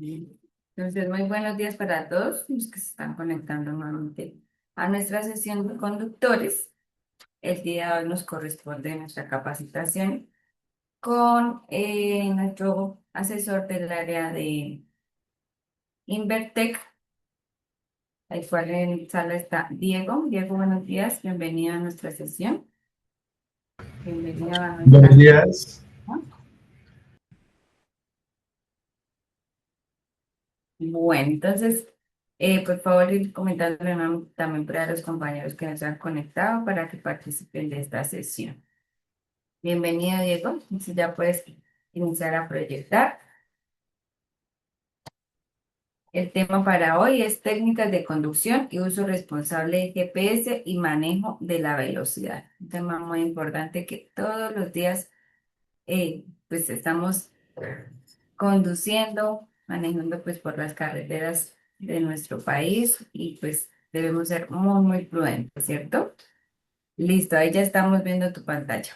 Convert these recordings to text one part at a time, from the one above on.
Entonces, muy buenos días para todos los que se están conectando nuevamente a nuestra sesión de conductores. El día de hoy nos corresponde nuestra capacitación con nuestro asesor del área de Invertec, el cual en sala está Diego. Diego, buenos días, bienvenido a nuestra sesión. Bienvenido a Buenos nuestra... días. ¿no? Bueno, entonces, por favor, ir comentándole también para los compañeros que nos han conectado para que participen de esta sesión. Bienvenido, Diego. Entonces ya puedes iniciar a proyectar. El tema para hoy es técnicas de conducción y uso responsable de GPS y manejo de la velocidad. Un tema muy importante que todos los días pues estamos conduciendo, manejando pues por las carreteras de nuestro país y pues debemos ser muy, muy prudentes, ¿cierto? Listo, ahí ya estamos viendo tu pantalla.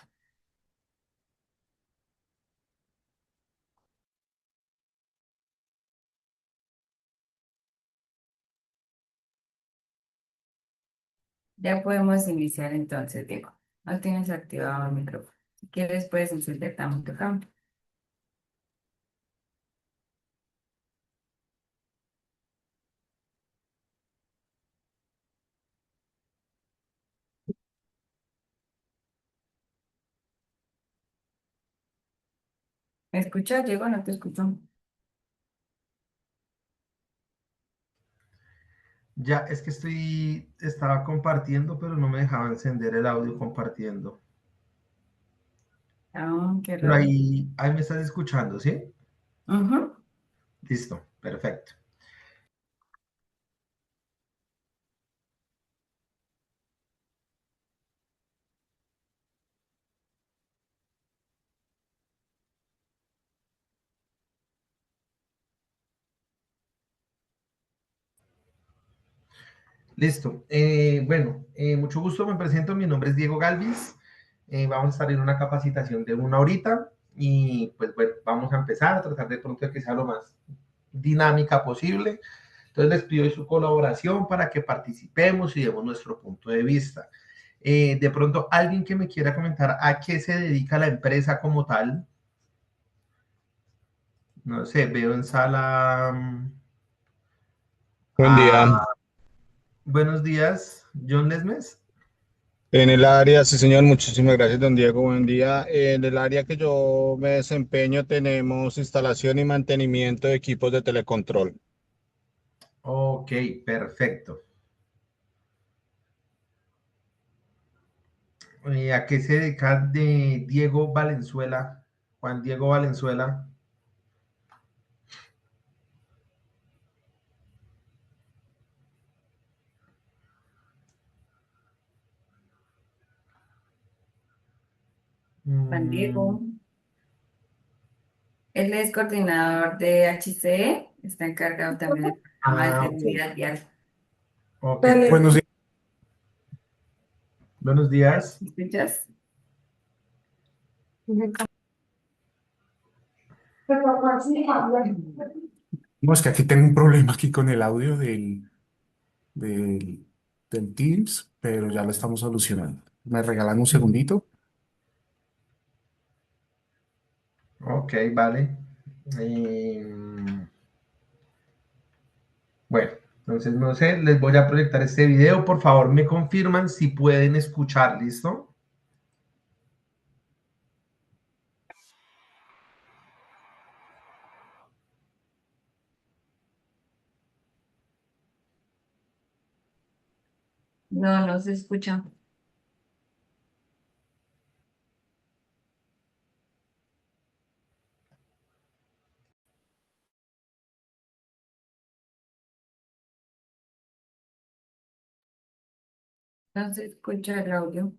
Ya podemos iniciar entonces, Diego. No tienes activado el micrófono. Si quieres, puedes encender también tu cámara. ¿Me escuchas, Diego? No te escucho. Ya, es que estaba compartiendo, pero no me dejaba encender el audio compartiendo. Ah, qué Pero raro. ahí me estás escuchando, ¿sí? Ujú. Listo, perfecto. Listo. Mucho gusto, me presento. Mi nombre es Diego Galvis. Vamos a estar en una capacitación de 1 horita y pues bueno, vamos a empezar a tratar de pronto de que sea lo más dinámica posible. Entonces les pido su colaboración para que participemos y demos nuestro punto de vista. De pronto, alguien que me quiera comentar a qué se dedica la empresa como tal. No sé, veo en sala. Buen día. Buenos días, John Lesmes. En el área, sí señor, muchísimas gracias, don Diego. Buen día. En el área que yo me desempeño tenemos instalación y mantenimiento de equipos de telecontrol. Ok, perfecto. ¿A qué se dedica de Diego Valenzuela? Juan Diego Valenzuela. Juan Mm, Diego. Él es coordinador de HCE. Está encargado también del programa de ok. seguridad vial. Ok. Buenos días. Buenos días. ¿Me escuchas? No, es que aquí tengo un problema aquí con el audio del, del Teams, pero ya lo estamos solucionando. ¿Me regalan un segundito? Ok, vale. Eh, bueno, entonces no sé, les voy a proyectar este video. Por favor, me confirman si pueden escuchar, ¿listo? No, no se escucha. No se escucha el audio.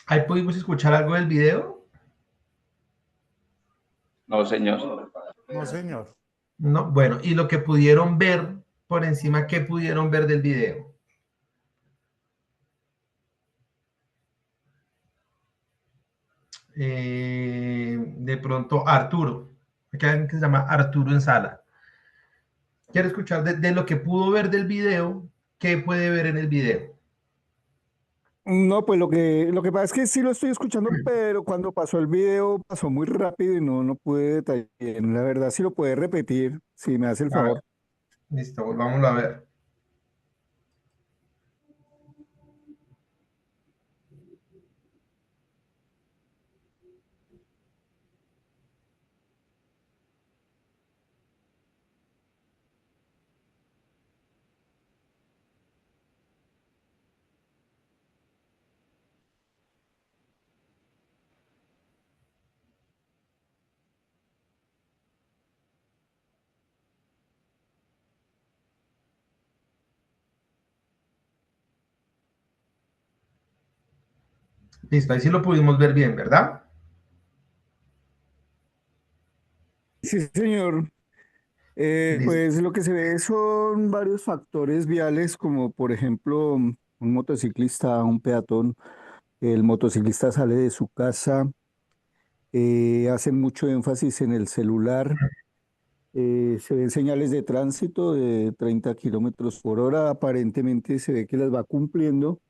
Ahí pudimos escuchar algo del video. No, señor. No, señor. No, bueno, y lo que pudieron ver por encima, ¿qué pudieron ver del video? De pronto Arturo, aquí hay alguien que se llama Arturo en sala. Quiero escuchar de lo que pudo ver del video, ¿qué puede ver en el video? No, pues lo que pasa es que sí lo estoy escuchando, pero cuando pasó el video pasó muy rápido y no pude detallar. La verdad, sí lo puede repetir, si me hace el A ver, favor. listo, volvámoslo a ver. Listo, ahí sí lo pudimos ver bien, ¿verdad? Sí, señor. Listo. Pues lo que se ve son varios factores viales, como por ejemplo un motociclista, un peatón. El motociclista sale de su casa, hace mucho énfasis en el celular. Se ven señales de tránsito de 30 kilómetros por hora. Aparentemente se ve que las va cumpliendo.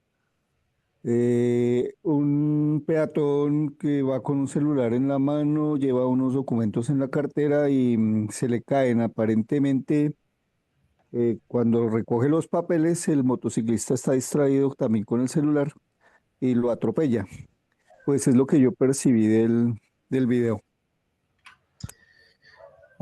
Un peatón que va con un celular en la mano, lleva unos documentos en la cartera y se le caen. Aparentemente, cuando recoge los papeles, el motociclista está distraído también con el celular y lo atropella. Pues es lo que yo percibí del video.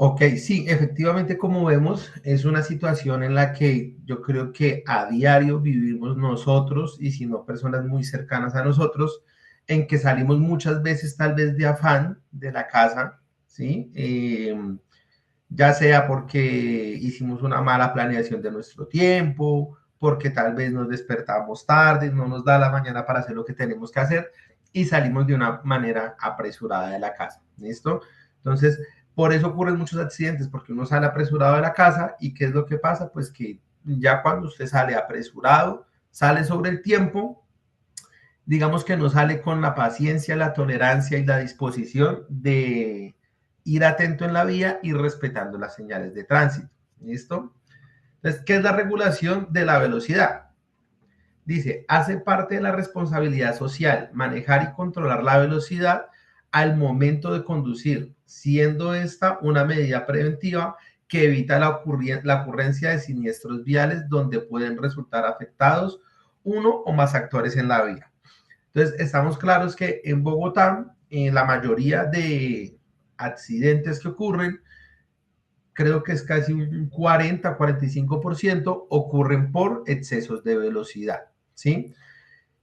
Ok, sí, efectivamente, como vemos, es una situación en la que yo creo que a diario vivimos nosotros y si no personas muy cercanas a nosotros, en que salimos muchas veces tal vez de afán de la casa, ¿sí? Ya sea porque hicimos una mala planeación de nuestro tiempo, porque tal vez nos despertamos tarde, no nos da la mañana para hacer lo que tenemos que hacer y salimos de una manera apresurada de la casa, ¿listo? Entonces, por eso ocurren muchos accidentes, porque uno sale apresurado de la casa y ¿qué es lo que pasa? Pues que ya cuando usted sale apresurado, sale sobre el tiempo, digamos que no sale con la paciencia, la tolerancia y la disposición de ir atento en la vía y respetando las señales de tránsito. ¿Listo? Entonces, ¿qué es la regulación de la velocidad? Dice, hace parte de la responsabilidad social manejar y controlar la velocidad al momento de conducir, siendo esta una medida preventiva que evita la ocurrencia de siniestros viales donde pueden resultar afectados uno o más actores en la vía. Entonces, estamos claros que en Bogotá, la mayoría de accidentes que ocurren, creo que es casi un 40-45%, ocurren por excesos de velocidad, ¿sí?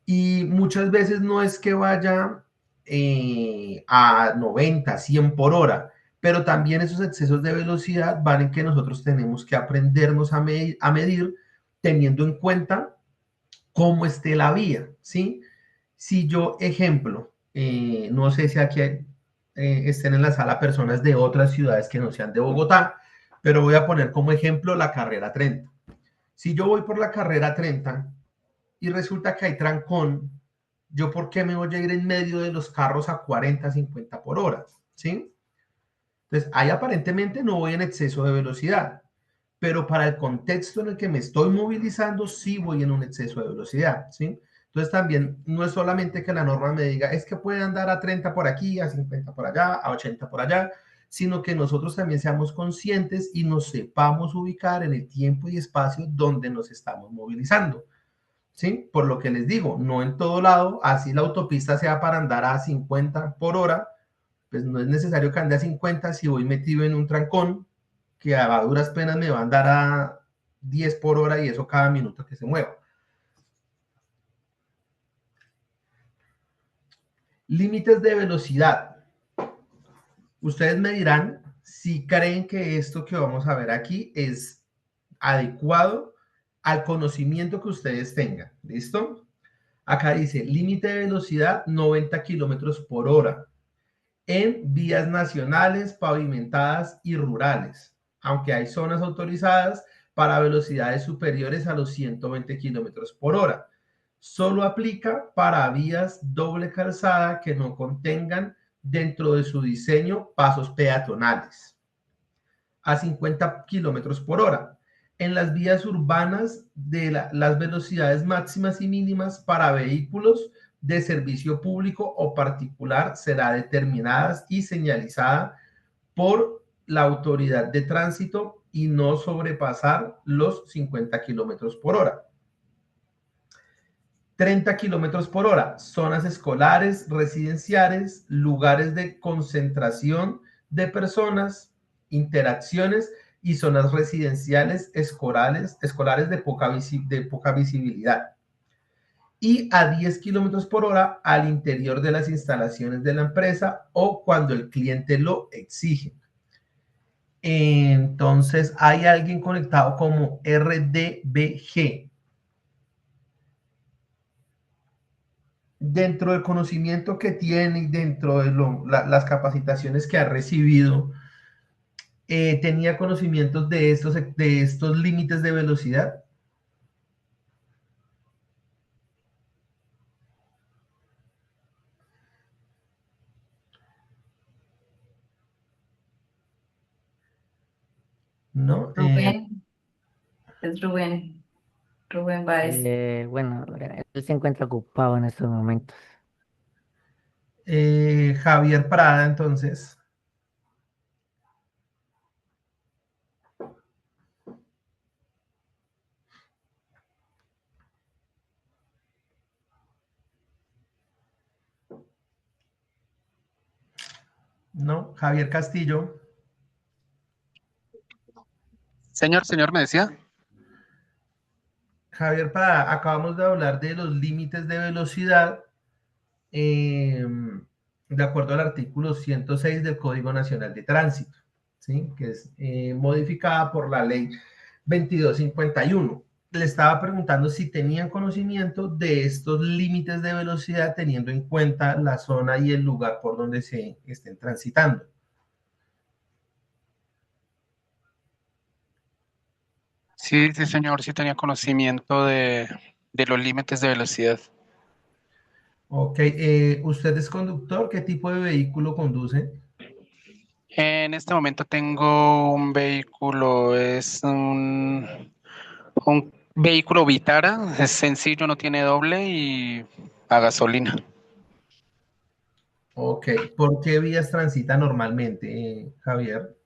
Y muchas veces no es que vaya a 90, 100 por hora, pero también esos excesos de velocidad van en que nosotros tenemos que aprendernos a medir teniendo en cuenta cómo esté la vía, ¿sí? Si yo, ejemplo, no sé si aquí estén en la sala personas de otras ciudades que no sean de Bogotá, pero voy a poner como ejemplo la carrera 30. Si yo voy por la carrera 30 y resulta que hay trancón, ¿yo por qué me voy a ir en medio de los carros a 40, 50 por hora? ¿Sí? Entonces, ahí aparentemente no voy en exceso de velocidad, pero para el contexto en el que me estoy movilizando, sí voy en un exceso de velocidad, ¿sí? Entonces también no es solamente que la norma me diga, es que puede andar a 30 por aquí, a 50 por allá, a 80 por allá, sino que nosotros también seamos conscientes y nos sepamos ubicar en el tiempo y espacio donde nos estamos movilizando, ¿sí? Por lo que les digo, no en todo lado, así la autopista sea para andar a 50 por hora, pues no es necesario que ande a 50 si voy metido en un trancón que a duras penas me va a andar a 10 por hora y eso cada minuto que se mueva. Límites de velocidad. Ustedes me dirán si creen que esto que vamos a ver aquí es adecuado al conocimiento que ustedes tengan. ¿Listo? Acá dice límite de velocidad 90 kilómetros por hora. en vías nacionales, pavimentadas y rurales, aunque hay zonas autorizadas para velocidades superiores a los 120 kilómetros por hora. Solo aplica para vías doble calzada que no contengan dentro de su diseño pasos peatonales a 50 kilómetros por hora. En las vías urbanas, las velocidades máximas y mínimas para vehículos de servicio público o particular será determinada y señalizada por la autoridad de tránsito y no sobrepasar los 50 kilómetros por hora. 30 kilómetros por hora, zonas escolares, residenciales, lugares de concentración de personas, interacciones y zonas residenciales escolares de poca visibilidad. Y a 10 kilómetros por hora al interior de las instalaciones de la empresa o cuando el cliente lo exige. Entonces, hay alguien conectado como RDBG. Dentro del conocimiento que tiene y dentro de las capacitaciones que ha recibido, ¿tenía conocimientos de estos límites de velocidad? ¿No? Rubén, es Rubén, Rubén Báez. Bueno, él se encuentra ocupado en estos momentos. Javier Prada, entonces. ¿No? Javier Castillo. Señor, me decía. Javier Prada, acabamos de hablar de los límites de velocidad de acuerdo al artículo 106 del Código Nacional de Tránsito, ¿sí? Que es modificada por la ley 2251. Le estaba preguntando si tenían conocimiento de estos límites de velocidad teniendo en cuenta la zona y el lugar por donde se estén transitando. Sí, señor, sí tenía conocimiento de los límites de velocidad. Ok, ¿usted es conductor? ¿Qué tipo de vehículo conduce? En este momento tengo un vehículo, es un vehículo Vitara, es sencillo, no tiene doble y a gasolina. Ok, ¿por qué vías transita normalmente, Javier?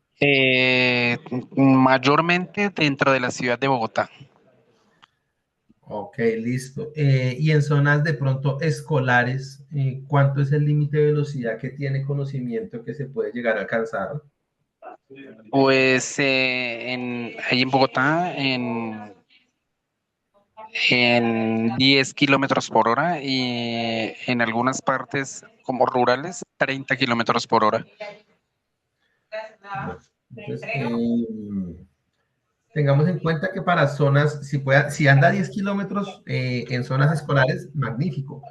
Mayormente dentro de la ciudad de Bogotá. Ok, listo. Y en zonas de pronto escolares, ¿cuánto es el límite de velocidad que tiene conocimiento que se puede llegar a alcanzar? Pues ahí en Bogotá, en 10 kilómetros por hora y en algunas partes como rurales, 30 kilómetros por hora. Bueno, entonces, tengamos en cuenta que para zonas, si anda a 10 kilómetros en zonas escolares, magnífico.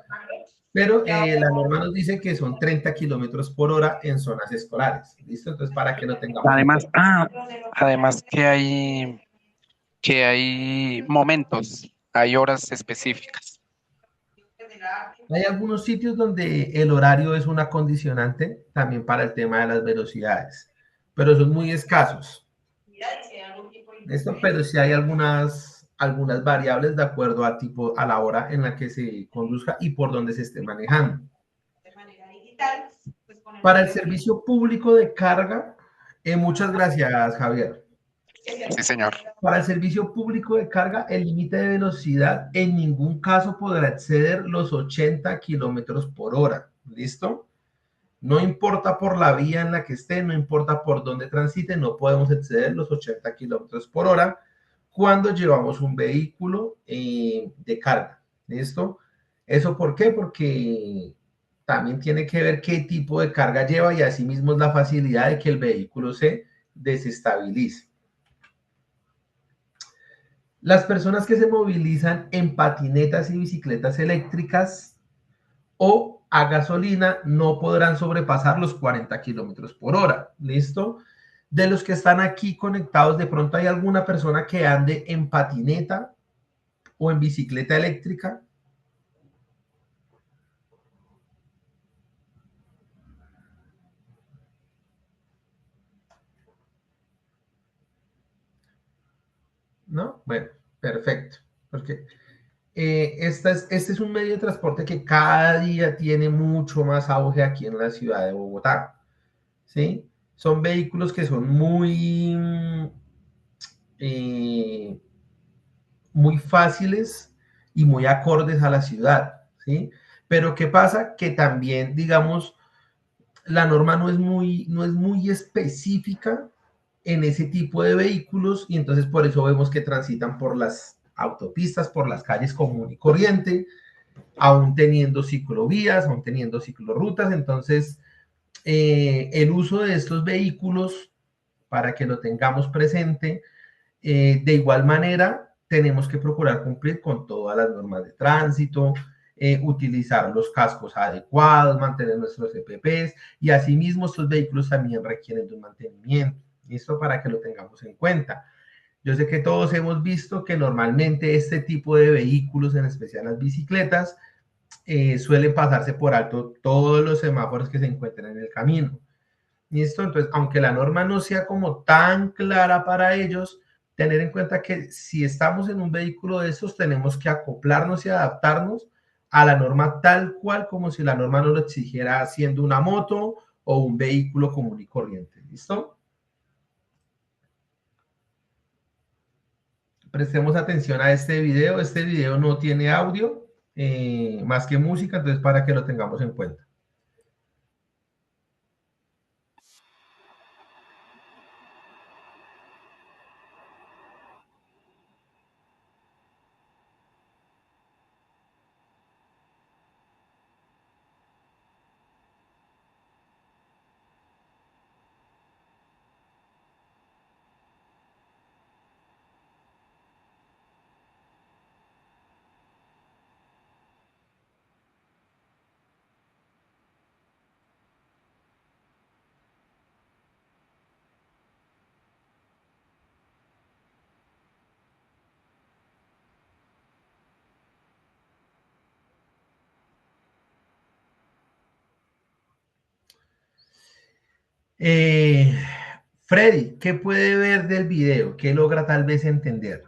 Pero la norma nos dice que son 30 kilómetros por hora en zonas escolares. ¿Listo? Entonces, para que lo tengamos en Además, cuenta. además que hay momentos, hay horas específicas. Hay algunos sitios donde el horario es una condicionante también para el tema de las velocidades, pero son muy escasos. ¿Listo? Pero sí hay algunas variables de acuerdo a la hora en la que se conduzca y por donde se esté manejando. Para el servicio público de carga, muchas gracias, Javier. Sí, señor. Para el servicio público de carga, el límite de velocidad en ningún caso podrá exceder los 80 kilómetros por hora. ¿Listo? No importa por la vía en la que esté, no importa por dónde transite, no podemos exceder los 80 kilómetros por hora cuando llevamos un vehículo de carga. ¿Listo? ¿Eso por qué? Porque también tiene que ver qué tipo de carga lleva y asimismo es la facilidad de que el vehículo se desestabilice. Las personas que se movilizan en patinetas y bicicletas eléctricas o a gasolina no podrán sobrepasar los 40 kilómetros por hora. ¿Listo? De los que están aquí conectados, de pronto hay alguna persona que ande en patineta o en bicicleta eléctrica. ¿No? Bueno, perfecto. Porque este es un medio de transporte que cada día tiene mucho más auge aquí en la ciudad de Bogotá. ¿Sí? Son vehículos que son eh, muy fáciles y muy acordes a la ciudad. ¿Sí? Pero ¿qué pasa? Que también, digamos, la norma no es muy específica en ese tipo de vehículos y entonces por eso vemos que transitan por las autopistas, por las calles común y corriente, aún teniendo ciclovías, aún teniendo ciclorrutas. Entonces, el uso de estos vehículos, para que lo tengamos presente, de igual manera, tenemos que procurar cumplir con todas las normas de tránsito, utilizar los cascos adecuados, mantener nuestros EPPs y asimismo estos vehículos también requieren de un mantenimiento. Esto para que lo tengamos en cuenta. Yo sé que todos hemos visto que normalmente este tipo de vehículos, en especial las bicicletas, suelen pasarse por alto todos los semáforos que se encuentran en el camino. ¿Listo? Entonces, aunque la norma no sea como tan clara para ellos, tener en cuenta que si estamos en un vehículo de esos, tenemos que acoplarnos y adaptarnos a la norma tal cual como si la norma nos lo exigiera siendo una moto o un vehículo común y corriente. ¿Listo? Prestemos atención a este video. Este video no tiene audio, más que música, entonces para que lo tengamos en cuenta. Eh, Freddy, ¿qué puede ver del video? ¿Qué logra tal vez entender?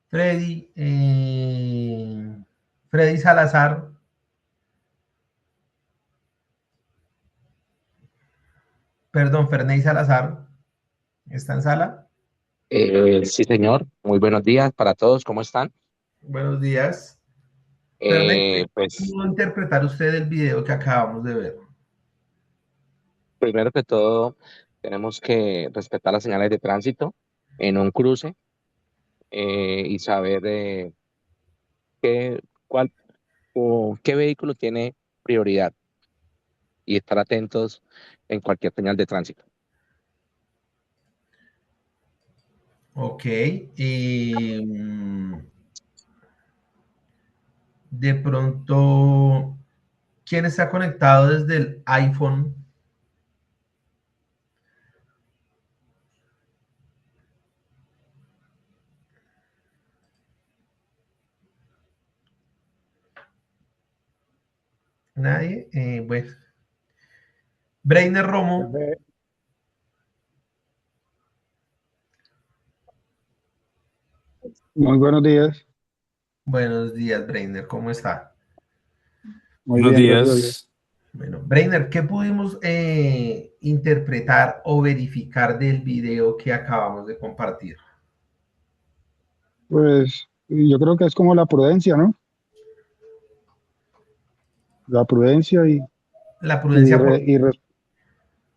Freddy, Freddy Salazar, perdón, Ferney Salazar, ¿está en sala? Sí, señor. Muy buenos días para todos. ¿Cómo están? Buenos días. Ferney, ¿cómo Pues pudo interpretar usted el video que acabamos de ver? primero que todo, tenemos que respetar las señales de tránsito en un cruce y saber cuál o qué vehículo tiene prioridad y estar atentos en cualquier señal de tránsito. Ok. De pronto, ¿quién está conectado desde el iPhone? Nadie. Bueno, Breiner Romo. Muy buenos días. Buenos días, Breiner, ¿cómo está? Muy Buenos bien, gracias a Dios. días. Bueno, Breiner, ¿qué pudimos interpretar o verificar del video que acabamos de compartir? Pues yo creo que es como la prudencia, ¿no? La prudencia La y, prudencia por... re- y res-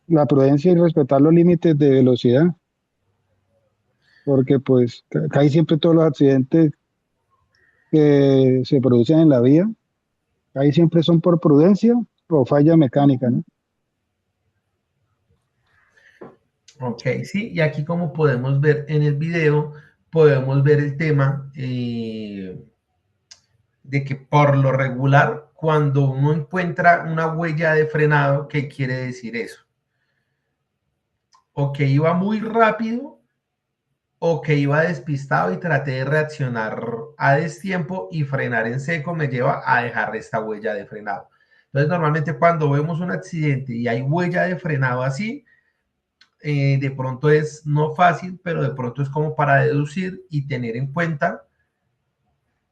la prudencia y respetar los límites de velocidad. porque pues casi siempre todos los accidentes que se producen en la vía, casi siempre son por prudencia o falla mecánica, ¿no? Ok, sí, y aquí como podemos ver en el video, podemos ver el tema de que por lo regular, cuando uno encuentra una huella de frenado, ¿qué quiere decir eso? O que iba muy rápido o que iba despistado y traté de reaccionar a destiempo y frenar en seco me lleva a dejar esta huella de frenado. Entonces, normalmente cuando vemos un accidente y hay huella de frenado así, de pronto es no fácil, pero de pronto es como para deducir y tener en cuenta,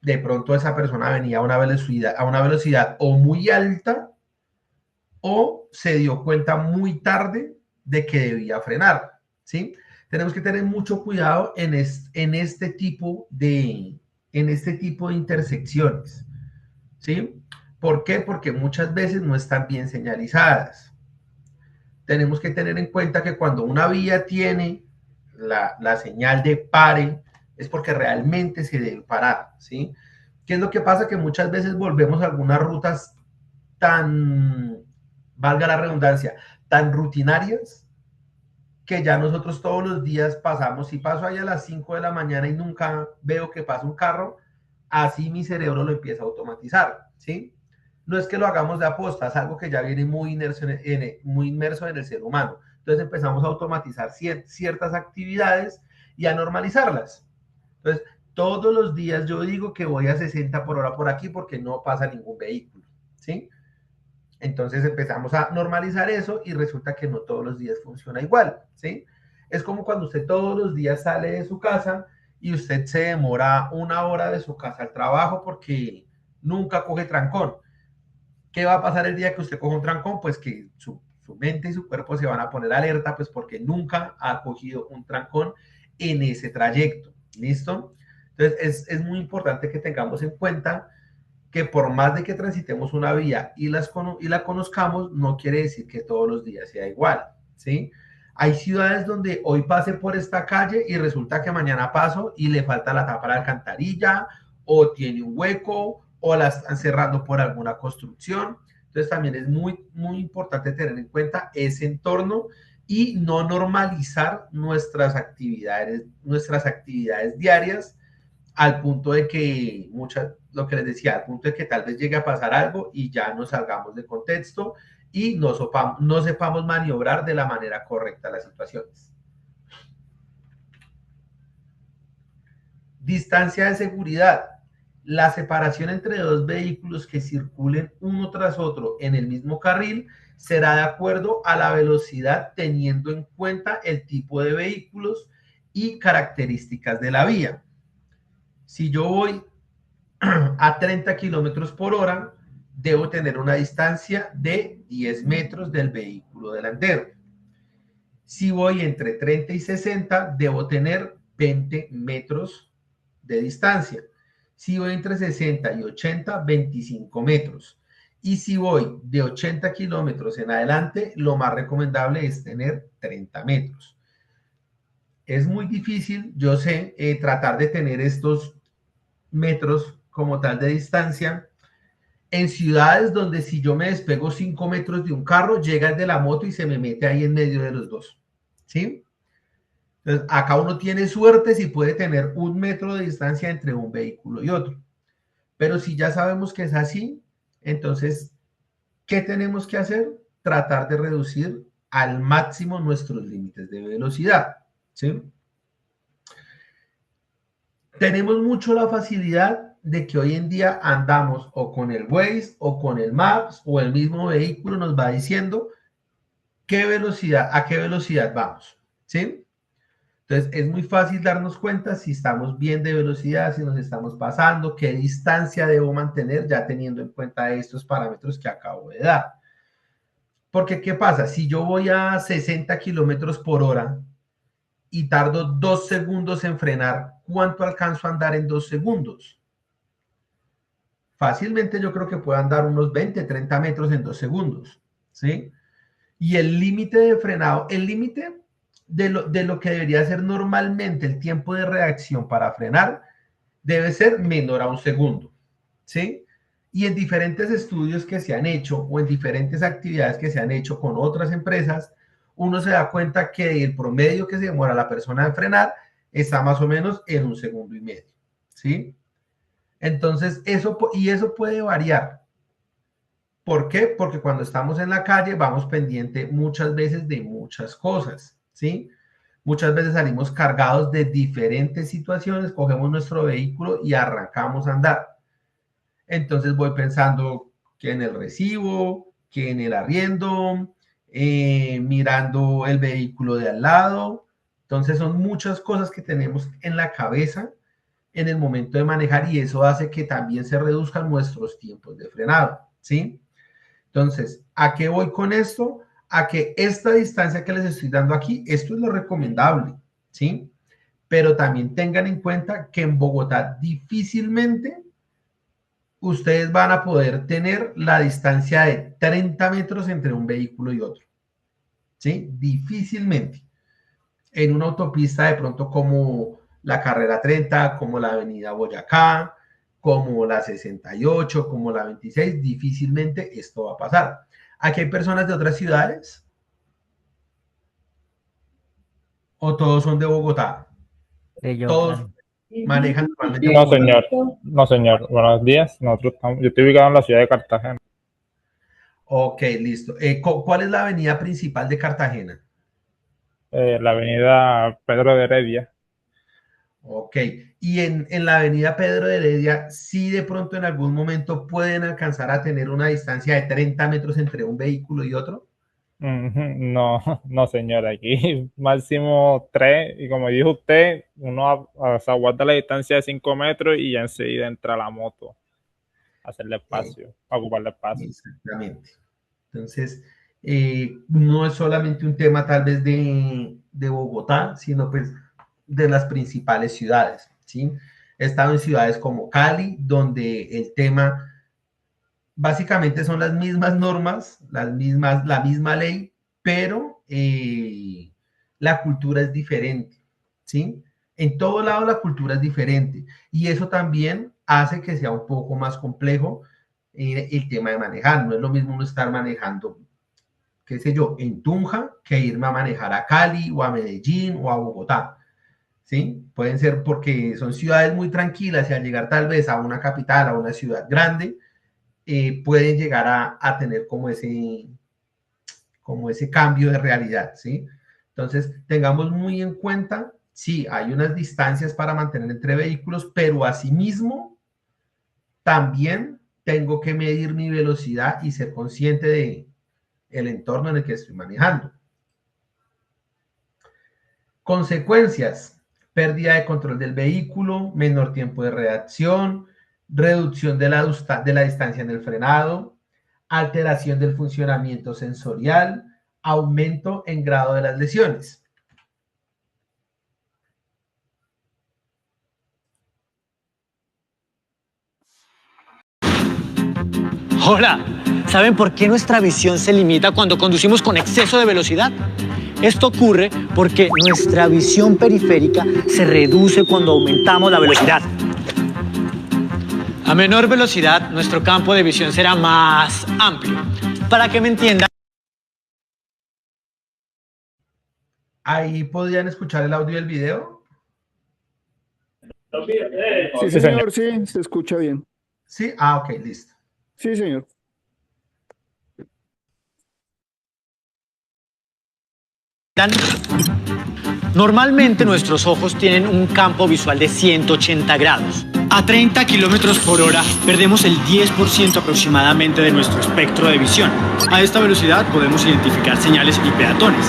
de pronto esa persona venía a una velocidad o muy alta o se dio cuenta muy tarde de que debía frenar, ¿sí? Tenemos que tener mucho cuidado en este tipo de intersecciones, ¿sí? ¿Por qué? Porque muchas veces no están bien señalizadas. Tenemos que tener en cuenta que cuando una vía tiene la señal de pare, es porque realmente se debe parar, ¿sí? ¿Qué es lo que pasa? Que muchas veces volvemos a algunas rutas tan, valga la redundancia, tan rutinarias, que ya nosotros todos los días pasamos, si paso ahí a las 5 de la mañana y nunca veo que pasa un carro, así mi cerebro lo empieza a automatizar, ¿sí? No es que lo hagamos de aposta, es algo que ya viene muy inmerso en el ser humano. Entonces empezamos a automatizar ciertas actividades y a normalizarlas. Entonces, todos los días yo digo que voy a 60 por hora por aquí porque no pasa ningún vehículo, ¿sí? Entonces empezamos a normalizar eso y resulta que no todos los días funciona igual, ¿sí? Es como cuando usted todos los días sale de su casa y usted se demora 1 hora de su casa al trabajo porque nunca coge trancón. ¿Qué va a pasar el día que usted coja un trancón? Pues que su mente y su cuerpo se van a poner alerta, pues porque nunca ha cogido un trancón en ese trayecto. ¿Listo? Entonces es muy importante que tengamos en cuenta que por más de que transitemos una vía y la conozcamos, no quiere decir que todos los días sea igual, ¿sí? Hay ciudades donde hoy pase por esta calle y resulta que mañana paso y le falta la tapa de la alcantarilla o tiene un hueco o la están cerrando por alguna construcción. Entonces también es muy, muy importante tener en cuenta ese entorno y no normalizar nuestras actividades diarias al punto de que lo que les decía, al punto de que tal vez llegue a pasar algo y ya nos salgamos de contexto y no sepamos maniobrar de la manera correcta las situaciones. Distancia de seguridad. La separación entre dos vehículos que circulen uno tras otro en el mismo carril será de acuerdo a la velocidad teniendo en cuenta el tipo de vehículos y características de la vía. Si yo voy a 30 kilómetros por hora, debo tener una distancia de 10 metros del vehículo delantero. Si voy entre 30 y 60, debo tener 20 metros de distancia. Si voy entre 60 y 80, 25 metros. Y si voy de 80 kilómetros en adelante, lo más recomendable es tener 30 metros. Es muy difícil, yo sé, tratar de tener estos metros como tal de distancia en ciudades donde si yo me despego 5 metros de un carro, llega el de la moto y se me mete ahí en medio de los dos, ¿sí? Entonces, acá uno tiene suerte si puede tener 1 metro de distancia entre un vehículo y otro. Pero si ya sabemos que es así, entonces, ¿qué tenemos que hacer? Tratar de reducir al máximo nuestros límites de velocidad, ¿sí? Tenemos mucho la facilidad de que hoy en día andamos o con el Waze o con el Maps o el mismo vehículo nos va diciendo a qué velocidad vamos, ¿sí? Entonces es muy fácil darnos cuenta si estamos bien de velocidad, si nos estamos pasando, qué distancia debo mantener ya teniendo en cuenta estos parámetros que acabo de dar. Porque ¿qué pasa? Si yo voy a 60 kilómetros por hora y tardo 2 segundos en frenar, ¿cuánto alcanzo a andar en 2 segundos? Fácilmente yo creo que puedo andar unos 20, 30 metros en 2 segundos, ¿sí? Y el límite de frenado, el límite de lo que debería ser normalmente el tiempo de reacción para frenar, debe ser menor a 1 segundo, ¿sí? Y en diferentes estudios que se han hecho o en diferentes actividades que se han hecho con otras empresas, uno se da cuenta que el promedio que se demora la persona en frenar está más o menos en 1,5 segundos, ¿sí? Entonces, eso puede variar. ¿Por qué? Porque cuando estamos en la calle vamos pendiente muchas veces de muchas cosas, ¿sí? Muchas veces salimos cargados de diferentes situaciones, cogemos nuestro vehículo y arrancamos a andar. Entonces voy pensando que en el recibo, que en el arriendo, mirando el vehículo de al lado. Entonces son muchas cosas que tenemos en la cabeza en el momento de manejar y eso hace que también se reduzcan nuestros tiempos de frenado, ¿sí? Entonces, ¿a qué voy con esto? A que esta distancia que les estoy dando aquí, esto es lo recomendable, ¿sí? Pero también tengan en cuenta que en Bogotá difícilmente ustedes van a poder tener la distancia de 30 metros entre un vehículo y otro, ¿sí? Difícilmente. En una autopista de pronto como la carrera 30, como la avenida Boyacá, como la 68, como la 26, difícilmente esto va a pasar. ¿Aquí hay personas de otras ciudades? ¿O todos son de Bogotá? Todos manejan normalmente. No, señor. No, señor. Buenos días. Yo estoy ubicado en la ciudad de Cartagena. Ok, listo. ¿Cuál es la avenida principal de Cartagena? La avenida Pedro de Heredia. Ok. Y en la avenida Pedro de Heredia, ¿sí de pronto en algún momento pueden alcanzar a tener una distancia de 30 metros entre un vehículo y otro? No, no, señor. Aquí máximo 3. Y como dijo usted, uno se aguanta la distancia de 5 metros y ya enseguida entra la moto a hacerle espacio, a ocuparle espacio. Exactamente. Entonces, no es solamente un tema tal vez de Bogotá, sino pues de las principales ciudades, ¿sí? He estado en ciudades como Cali, donde el tema básicamente son las mismas normas, la misma ley, pero la cultura es diferente, ¿sí? En todo lado la cultura es diferente y eso también hace que sea un poco más complejo el tema de manejar. No es lo mismo uno estar manejando, qué sé yo, en Tunja que irme a manejar a Cali o a Medellín o a Bogotá, ¿sí? Pueden ser porque son ciudades muy tranquilas y al llegar tal vez a una capital, a una ciudad grande, pueden llegar a tener como ese cambio de realidad, ¿sí? Entonces, tengamos muy en cuenta, sí, hay unas distancias para mantener entre vehículos, pero asimismo, también tengo que medir mi velocidad y ser consciente de el entorno en el que estoy manejando. Consecuencias: pérdida de control del vehículo, menor tiempo de reacción, reducción de la distancia en el frenado, alteración del funcionamiento sensorial, aumento en grado de las lesiones. Hola, ¿saben por qué nuestra visión se limita cuando conducimos con exceso de velocidad? Esto ocurre porque nuestra visión periférica se reduce cuando aumentamos la velocidad. A menor velocidad, nuestro campo de visión será más amplio. Para que me entiendan. ¿Ahí podían escuchar el audio del video? Sí, señor, sí, se escucha bien. Sí, ok, listo. Sí, señor. Normalmente nuestros ojos tienen un campo visual de 180 grados. A 30 kilómetros por hora perdemos el 10% aproximadamente de nuestro espectro de visión. A esta velocidad podemos identificar señales y peatones.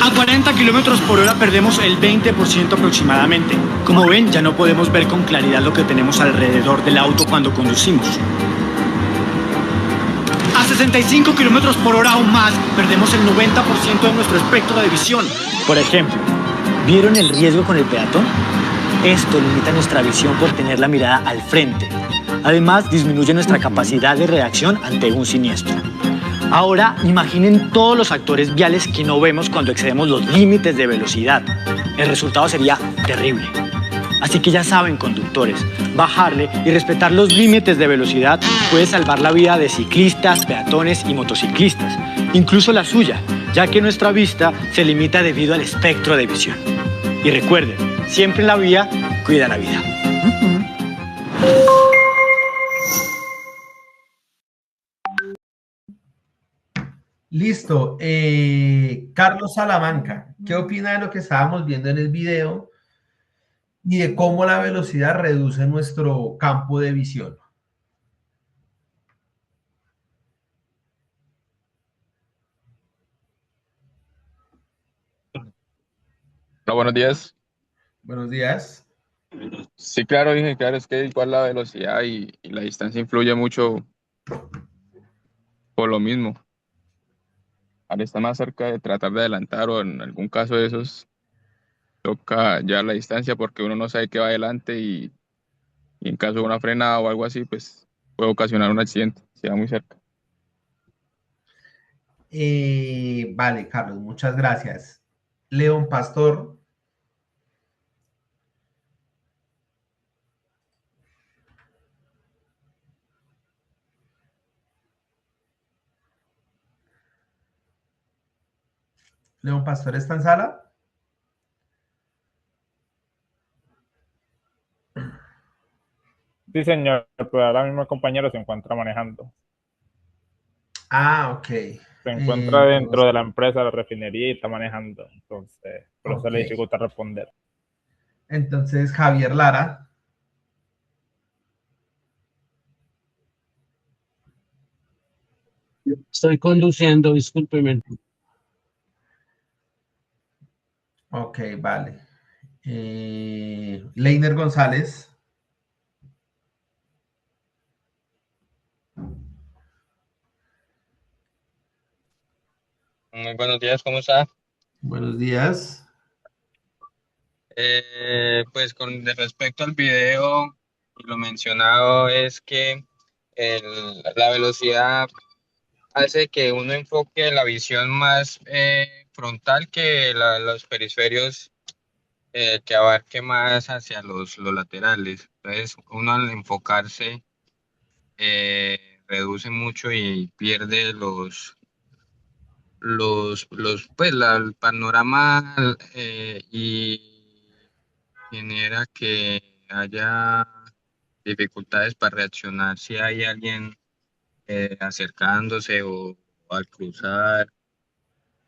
A 40 kilómetros por hora perdemos el 20% aproximadamente. Como ven, ya no podemos ver con claridad lo que tenemos alrededor del auto cuando conducimos. A 65 kilómetros por hora o más, perdemos el 90% de nuestro espectro de visión. Por ejemplo, ¿vieron el riesgo con el peatón? Esto limita nuestra visión por tener la mirada al frente. Además, disminuye nuestra capacidad de reacción ante un siniestro. Ahora imaginen todos los actores viales que no vemos cuando excedemos los límites de velocidad. El resultado sería terrible. Así que ya saben, conductores, bajarle y respetar los límites de velocidad puede salvar la vida de ciclistas, peatones y motociclistas, incluso la suya, ya que nuestra vista se limita debido al espectro de visión. Y recuerden, siempre en la vía, cuida la vida. Listo. Carlos Salamanca, ¿qué opina de lo que estábamos viendo en el video y de cómo la velocidad reduce nuestro campo de visión? Hola, buenos días. Buenos días. Sí, claro, dije, claro, es que igual la velocidad y la distancia influye mucho por lo mismo. Al estar más cerca de tratar de adelantar o en algún caso de esos, toca ya la distancia porque uno no sabe qué va adelante y en caso de una frenada o algo así, pues puede ocasionar un accidente si va muy cerca. Vale, Carlos, muchas gracias. León Pastor. León Pastor, ¿está en sala? Sí, señor, pero ahora mismo el compañero se encuentra manejando. Ah, ok. Se encuentra dentro de la empresa de la refinería y está manejando. Entonces, por eso le Ok. dificulta responder. Entonces, Javier Lara. Estoy conduciendo, discúlpeme. Ok, vale. Leiner González. Muy buenos días, ¿cómo está? Buenos días. Pues de respecto al video, lo mencionado es que la velocidad hace que uno enfoque la visión más frontal que los periféricos, que abarque más hacia los laterales. Entonces, uno al enfocarse reduce mucho y pierde el panorama y genera que haya dificultades para reaccionar si hay alguien acercándose o al cruzar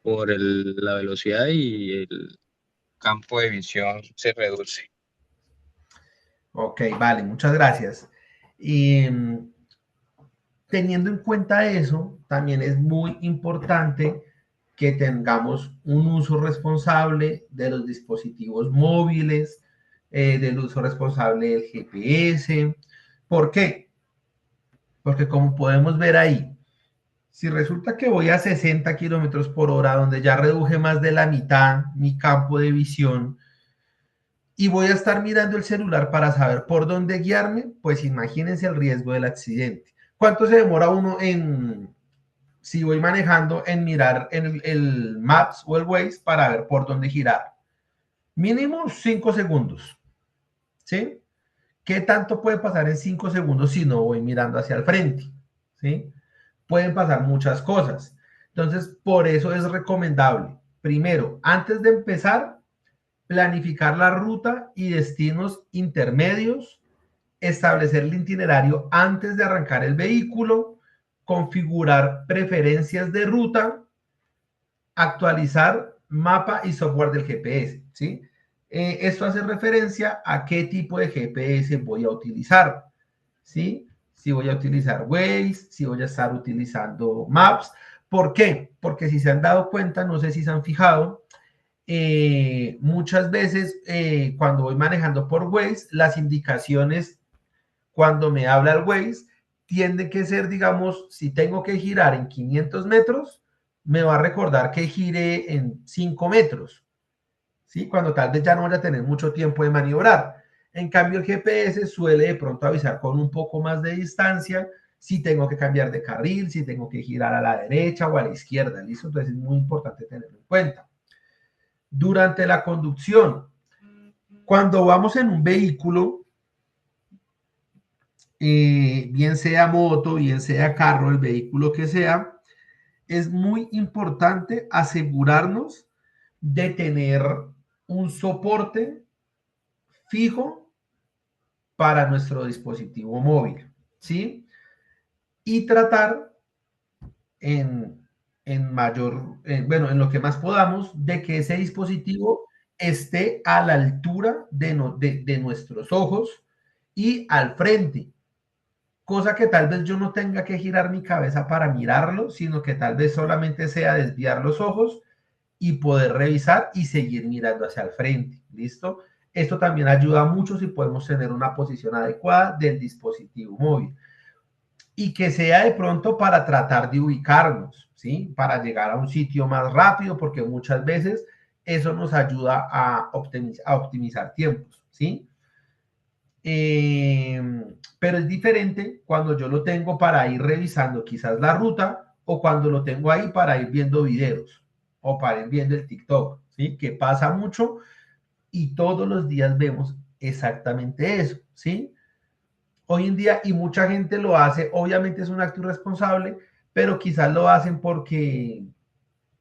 por la velocidad y el campo de visión se reduce. Ok, vale, muchas gracias. Y teniendo en cuenta eso, también es muy importante que tengamos un uso responsable de los dispositivos móviles, del uso responsable del GPS. ¿Por qué? Porque como podemos ver ahí, si resulta que voy a 60 kilómetros por hora, donde ya reduje más de la mitad mi campo de visión, y voy a estar mirando el celular para saber por dónde guiarme, pues imagínense el riesgo del accidente. ¿Cuánto se demora uno si voy manejando, en mirar en el Maps o el Waze para ver por dónde girar? Mínimo 5 segundos, ¿sí? ¿Qué tanto puede pasar en 5 segundos si no voy mirando hacia el frente? ¿Sí? Pueden pasar muchas cosas. Entonces, por eso es recomendable, primero, antes de empezar, planificar la ruta y destinos intermedios, establecer el itinerario antes de arrancar el vehículo, configurar preferencias de ruta, actualizar mapa y software del GPS, ¿sí? Esto hace referencia a qué tipo de GPS voy a utilizar, ¿sí? Si voy a utilizar Waze, si voy a estar utilizando Maps. ¿Por qué? Porque si se han dado cuenta, no sé si se han fijado, muchas veces cuando voy manejando por Waze, las indicaciones cuando me habla el Waze tiende que ser, digamos, si tengo que girar en 500 metros, me va a recordar que gire en 5 metros, ¿sí? Cuando tal vez ya no voy a tener mucho tiempo de maniobrar. En cambio, el GPS suele de pronto avisar con un poco más de distancia si tengo que cambiar de carril, si tengo que girar a la derecha o a la izquierda, ¿listo? Entonces es muy importante tenerlo en cuenta. Durante la conducción, cuando vamos en un vehículo, bien sea moto, bien sea carro, el vehículo que sea, es muy importante asegurarnos de tener un soporte fijo para nuestro dispositivo móvil, ¿sí? Y tratar en lo que más podamos, de que ese dispositivo esté a la altura de nuestros ojos y al frente, cosa que tal vez yo no tenga que girar mi cabeza para mirarlo, sino que tal vez solamente sea desviar los ojos y poder revisar y seguir mirando hacia el frente, ¿listo? Esto también ayuda mucho si podemos tener una posición adecuada del dispositivo móvil y que sea de pronto para tratar de ubicarnos, ¿sí? Para llegar a un sitio más rápido, porque muchas veces eso nos ayuda a optimizar tiempos, ¿sí? Pero es diferente cuando yo lo tengo para ir revisando quizás la ruta o cuando lo tengo ahí para ir viendo videos o para ir viendo el TikTok, ¿sí? Que pasa mucho y todos los días vemos exactamente eso, ¿sí? Hoy en día, y mucha gente lo hace, obviamente es un acto irresponsable, pero quizás lo hacen porque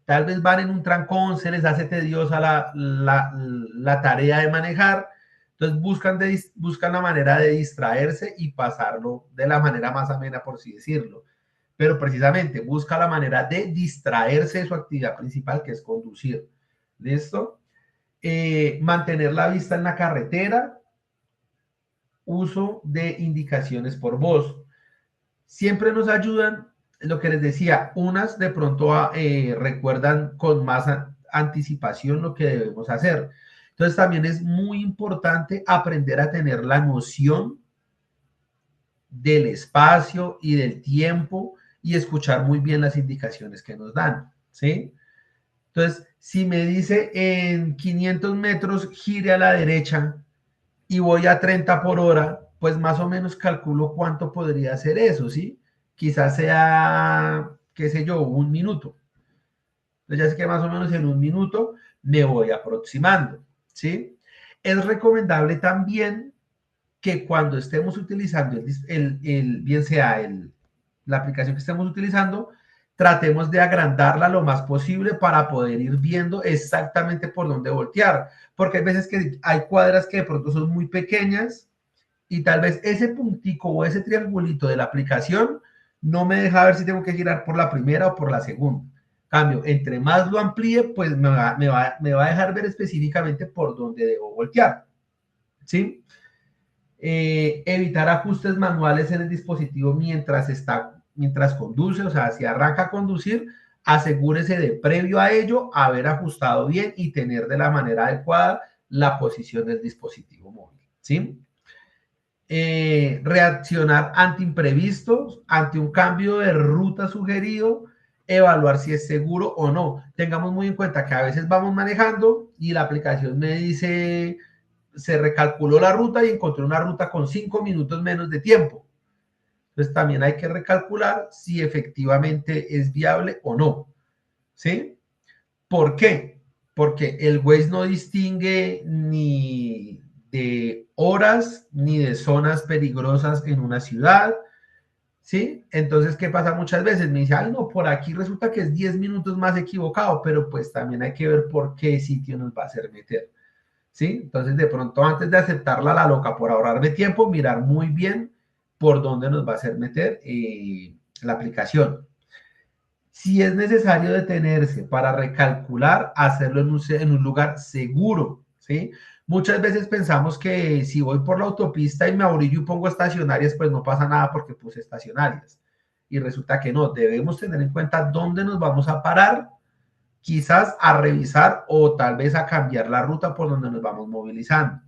tal vez van en un trancón, se les hace tediosa la tarea de manejar, entonces buscan la manera de distraerse y pasarlo de la manera más amena, por así decirlo. Pero precisamente busca la manera de distraerse de su actividad principal, que es conducir. ¿Listo? Mantener la vista en la carretera, uso de indicaciones por voz. Siempre nos ayudan, lo que les decía, unas de pronto recuerdan con más anticipación lo que debemos hacer. Entonces también es muy importante aprender a tener la noción del espacio y del tiempo y escuchar muy bien las indicaciones que nos dan, ¿sí? Entonces, si me dice en 500 metros gire a la derecha y voy a 30 por hora, pues más o menos calculo cuánto podría ser eso, ¿sí? Quizás sea, qué sé yo, un minuto. Entonces ya sé que más o menos en un minuto me voy aproximando, ¿sí? Es recomendable también que cuando estemos utilizando bien sea la aplicación que estemos utilizando, tratemos de agrandarla lo más posible para poder ir viendo exactamente por dónde voltear, porque hay veces que hay cuadras que de pronto son muy pequeñas y tal vez ese puntico o ese triangulito de la aplicación no me deja ver si tengo que girar por la primera o por la segunda. Cambio, entre más lo amplíe, pues me va a dejar ver específicamente por dónde debo voltear, ¿sí? Evitar ajustes manuales en el dispositivo mientras conduce, o sea, si arranca a conducir, asegúrese de previo a ello haber ajustado bien y tener de la manera adecuada la posición del dispositivo móvil, ¿sí? Reaccionar ante imprevistos, ante un cambio de ruta sugerido, evaluar si es seguro o no. Tengamos muy en cuenta que a veces vamos manejando y la aplicación me dice, se recalculó la ruta y encontré una ruta con 5 minutos menos de tiempo. Entonces también hay que recalcular si efectivamente es viable o no, ¿sí? ¿Por qué? Porque el Waze no distingue ni de horas ni de zonas peligrosas en una ciudad, ¿sí? Entonces, ¿qué pasa muchas veces? Me dice, ay, no, por aquí resulta que es 10 minutos más equivocado, pero pues también hay que ver por qué sitio nos va a hacer meter, ¿sí? Entonces, de pronto, antes de aceptarla la loca por ahorrarme tiempo, mirar muy bien por dónde nos va a hacer meter la aplicación. Si es necesario detenerse para recalcular, hacerlo en un lugar seguro, ¿sí? Muchas veces pensamos que si voy por la autopista y me orillo y pongo estacionarias, pues no pasa nada porque puse estacionarias. Y resulta que no, debemos tener en cuenta dónde nos vamos a parar, quizás a revisar o tal vez a cambiar la ruta por donde nos vamos movilizando.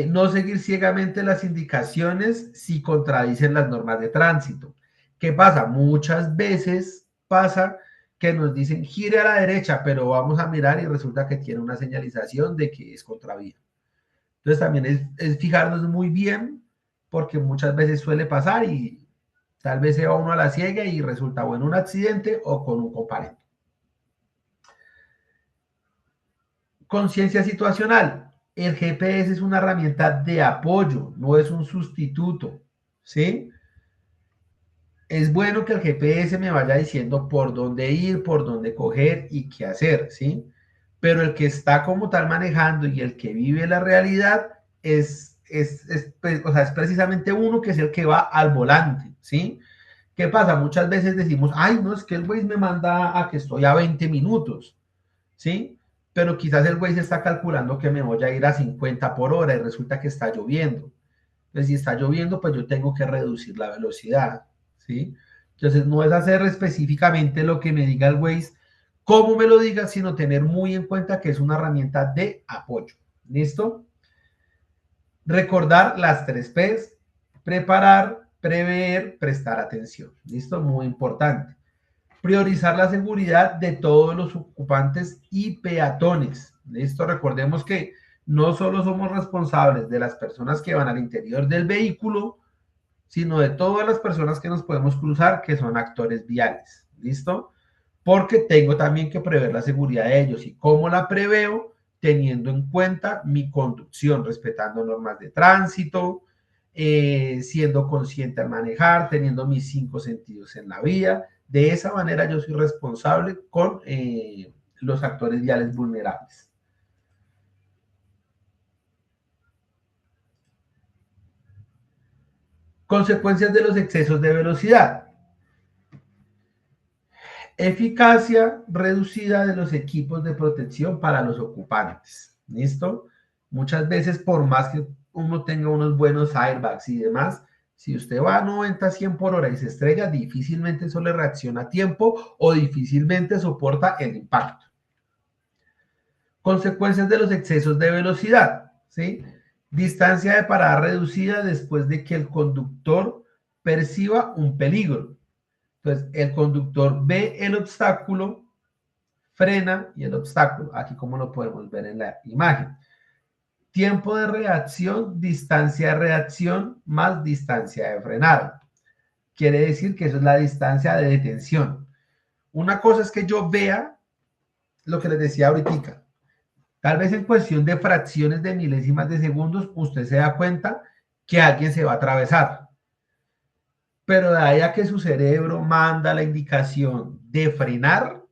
No seguir ciegamente las indicaciones si contradicen las normas de tránsito. ¿Qué pasa? Muchas veces pasa que nos dicen gire a la derecha, pero vamos a mirar y resulta que tiene una señalización de que es contravía. Entonces también es fijarnos muy bien porque muchas veces suele pasar y tal vez se va uno a la ciega y resulta o en un accidente o con un comparendo. Conciencia situacional. El GPS es una herramienta de apoyo, no es un sustituto, ¿sí? Es bueno que el GPS me vaya diciendo por dónde ir, por dónde coger y qué hacer, ¿sí? Pero el que está como tal manejando y el que vive la realidad es precisamente uno que es el que va al volante, ¿sí? ¿Qué pasa? Muchas veces decimos, ay, no, es que el Waze me manda a que estoy a 20 minutos, ¿sí? Pero quizás el Waze está calculando que me voy a ir a 50 por hora y resulta que está lloviendo. Entonces, si está lloviendo, pues yo tengo que reducir la velocidad, ¿sí? Entonces, no es hacer específicamente lo que me diga el Waze, cómo me lo diga, sino tener muy en cuenta que es una herramienta de apoyo. ¿Listo? Recordar las 3 P's: preparar, prever, prestar atención. ¿Listo? Muy importante. Priorizar la seguridad de todos los ocupantes y peatones. ¿Listo? Recordemos que no solo somos responsables de las personas que van al interior del vehículo, sino de todas las personas que nos podemos cruzar, que son actores viales. ¿Listo? Porque tengo también que prever la seguridad de ellos. ¿Y cómo la preveo? Teniendo en cuenta mi conducción, respetando normas de tránsito, siendo consciente al manejar, teniendo mis 5 sentidos en la vía. De esa manera yo soy responsable con los actores viales vulnerables. Consecuencias de los excesos de velocidad. Eficacia reducida de los equipos de protección para los ocupantes. ¿Listo? Muchas veces, por más que uno tenga unos buenos airbags y demás, si usted va a 90, 100 por hora y se estrella, difícilmente eso le reacciona a tiempo o difícilmente soporta el impacto. Consecuencias de los excesos de velocidad, ¿sí? Distancia de parada reducida después de que el conductor perciba un peligro. Entonces, el conductor ve el obstáculo, frena y el obstáculo. Aquí como lo podemos ver en la imagen. Tiempo de reacción, distancia de reacción más distancia de frenada. Quiere decir que eso es la distancia de detención. Una cosa es que yo vea lo que les decía ahorita. Tal vez en cuestión de fracciones de milésimas de segundos, usted se da cuenta que alguien se va a atravesar. Pero de ahí a que su cerebro manda la indicación de frenar,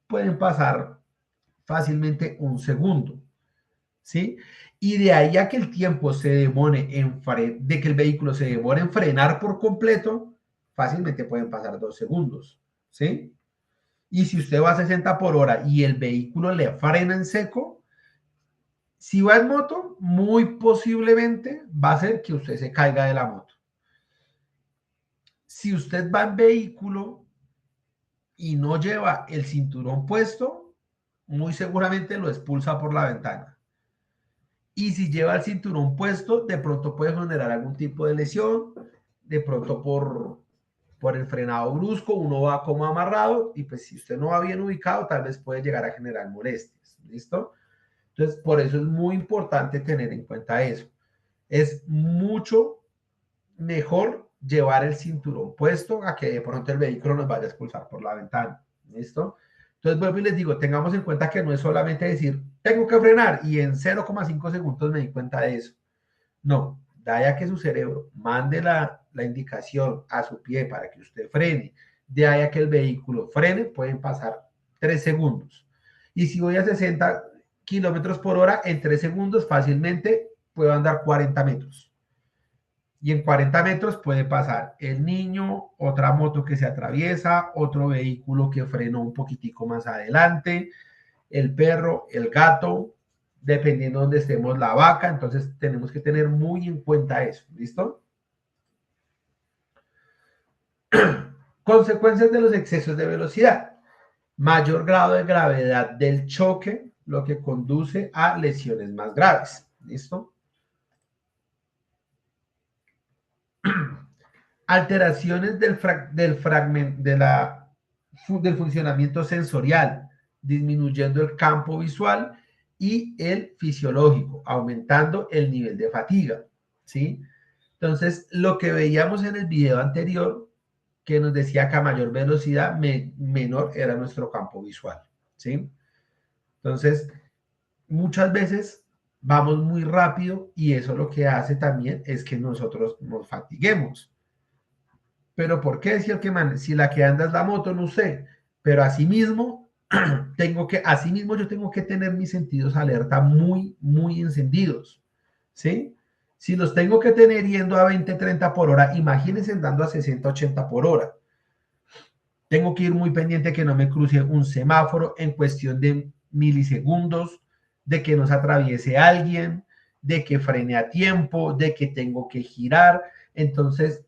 pueden pasar fácilmente 1 segundo, ¿sí? Y de ahí a que el tiempo se demore de que el vehículo se demore en frenar por completo, fácilmente pueden pasar 2 segundos, ¿sí? Y si usted va a 60 por hora y el vehículo le frena en seco, si va en moto, muy posiblemente va a ser que usted se caiga de la moto. Si usted va en vehículo y no lleva el cinturón puesto, muy seguramente lo expulsa por la ventana. Y si lleva el cinturón puesto, de pronto puede generar algún tipo de lesión, de pronto por el frenado brusco, uno va como amarrado y pues si usted no va bien ubicado, tal vez puede llegar a generar molestias. ¿Listo? Entonces, por eso es muy importante tener en cuenta eso. Es mucho mejor llevar el cinturón puesto a que de pronto el vehículo nos vaya a expulsar por la ventana. ¿Listo? Entonces, vuelvo y les digo, tengamos en cuenta que no es solamente decir, tengo que frenar y en 0,5 segundos me di cuenta de eso. No, da ya que su cerebro mande la indicación a su pie para que usted frene, de ahí a que el vehículo frene, pueden pasar 3 segundos. Y si voy a 60 kilómetros por hora, en 3 segundos fácilmente puedo andar 40 metros. Y en 40 metros puede pasar el niño, otra moto que se atraviesa, otro vehículo que frenó un poquitico más adelante, el perro, el gato, dependiendo de donde estemos, la vaca. Entonces tenemos que tener muy en cuenta eso. ¿Listo? Consecuencias de los excesos de velocidad. Mayor grado de gravedad del choque, lo que conduce a lesiones más graves. ¿Listo? Alteraciones del funcionamiento sensorial, disminuyendo el campo visual y el fisiológico, aumentando el nivel de fatiga, ¿sí? Entonces, lo que veíamos en el video anterior, que nos decía que a mayor velocidad, menor era nuestro campo visual, ¿sí? Entonces, muchas veces vamos muy rápido y eso lo que hace también es que nosotros nos fatiguemos. ¿Pero por qué? Si la que anda es la moto, no sé. Pero asimismo, asimismo yo tengo que tener mis sentidos alerta muy, muy encendidos, ¿sí? Si los tengo que tener yendo a 20, 30 por hora, imagínense andando a 60, 80 por hora. Tengo que ir muy pendiente que no me cruce un semáforo en cuestión de milisegundos, de que nos atraviese alguien, de que frene a tiempo, de que tengo que girar. Entonces,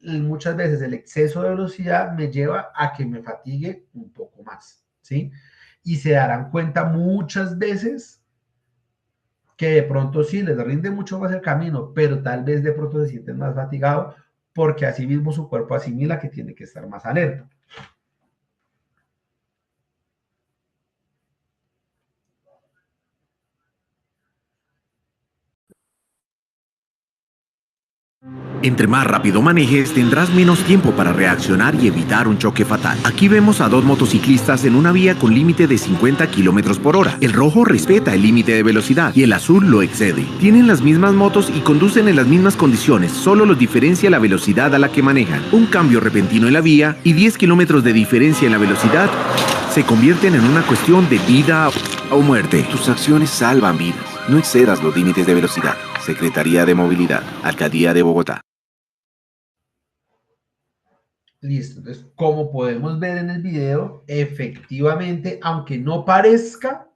muchas veces el exceso de velocidad me lleva a que me fatigue un poco más, ¿sí? Y se darán cuenta muchas veces que de pronto sí les rinde mucho más el camino, pero tal vez de pronto se sienten más fatigados porque así mismo su cuerpo asimila que tiene que estar más alerta. Entre más rápido manejes, tendrás menos tiempo para reaccionar y evitar un choque fatal. Aquí vemos a dos motociclistas en una vía con límite de 50 kilómetros por hora. El rojo respeta el límite de velocidad y el azul lo excede. Tienen las mismas motos y conducen en las mismas condiciones, solo los diferencia la velocidad a la que manejan. Un cambio repentino en la vía y 10 kilómetros de diferencia en la velocidad se convierten en una cuestión de vida o muerte. Tus acciones salvan vidas. No excedas los límites de velocidad. Secretaría de Movilidad, Alcaldía de Bogotá. Listo, entonces, como podemos ver en el video, efectivamente, aunque no parezca,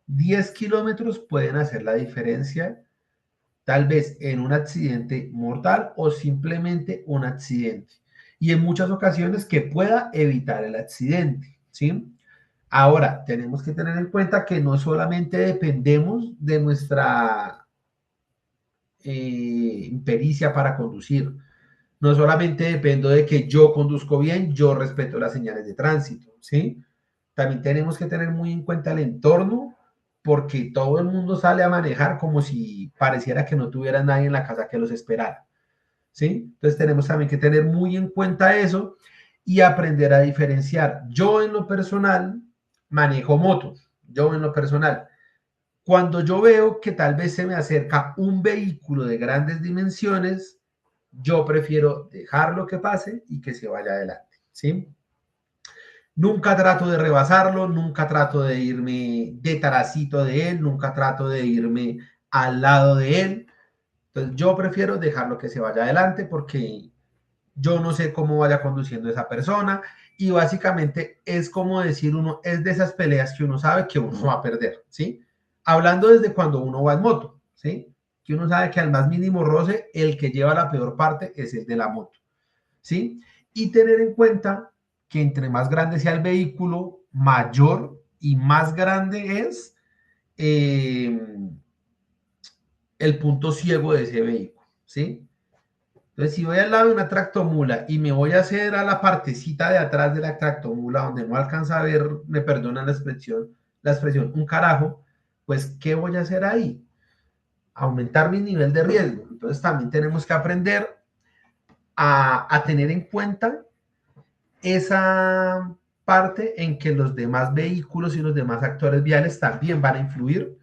10 kilómetros pueden hacer la diferencia, tal vez en un accidente mortal o simplemente un accidente. Y en muchas ocasiones que pueda evitar el accidente, ¿sí? Ahora, tenemos que tener en cuenta que no solamente dependemos de nuestra impericia para conducir. No solamente dependo de que yo conduzco bien, yo respeto las señales de tránsito, ¿sí? También tenemos que tener muy en cuenta el entorno, porque todo el mundo sale a manejar como si pareciera que no tuviera nadie en la casa que los esperara, ¿sí? Entonces tenemos también que tener muy en cuenta eso y aprender a diferenciar. Yo en lo personal manejo motos, cuando yo veo que tal vez se me acerca un vehículo de grandes dimensiones, yo prefiero dejarlo que pase y que se vaya adelante, ¿sí? Nunca trato de rebasarlo, nunca trato de irme detrásito de él, nunca trato de irme al lado de él. Entonces yo prefiero dejarlo que se vaya adelante porque yo no sé cómo vaya conduciendo esa persona y básicamente es como decir uno, es de esas peleas que uno sabe que uno va a perder, ¿sí? Hablando desde cuando uno va en moto, ¿sí? Que uno sabe que al más mínimo roce, el que lleva la peor parte es el de la moto, ¿sí? Y tener en cuenta que entre más grande sea el vehículo, mayor y más grande es el punto ciego de ese vehículo, ¿sí? Entonces, si voy al lado de una tractomula y me voy a hacer a la partecita de atrás de la tractomula donde no alcanza a ver, me perdonan la expresión, un carajo, pues, ¿qué voy a hacer ahí? Aumentar mi nivel de riesgo. Entonces también tenemos que aprender a tener en cuenta esa parte en que los demás vehículos y los demás actores viales también van a influir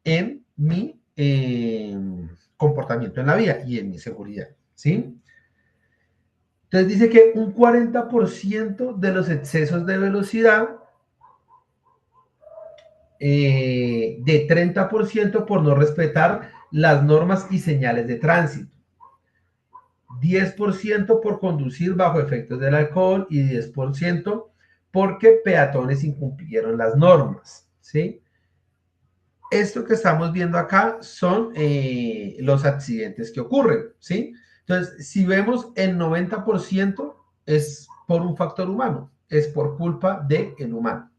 en mi comportamiento en la vía y en mi seguridad, ¿sí? Entonces dice que un 40% de los excesos de velocidad, de 30% por no respetar las normas y señales de tránsito, 10% por conducir bajo efectos del alcohol y 10% porque peatones incumplieron las normas, ¿sí? Esto que estamos viendo acá son los accidentes que ocurren, ¿sí? Entonces, si vemos el 90% es por un factor humano, es por culpa del humano.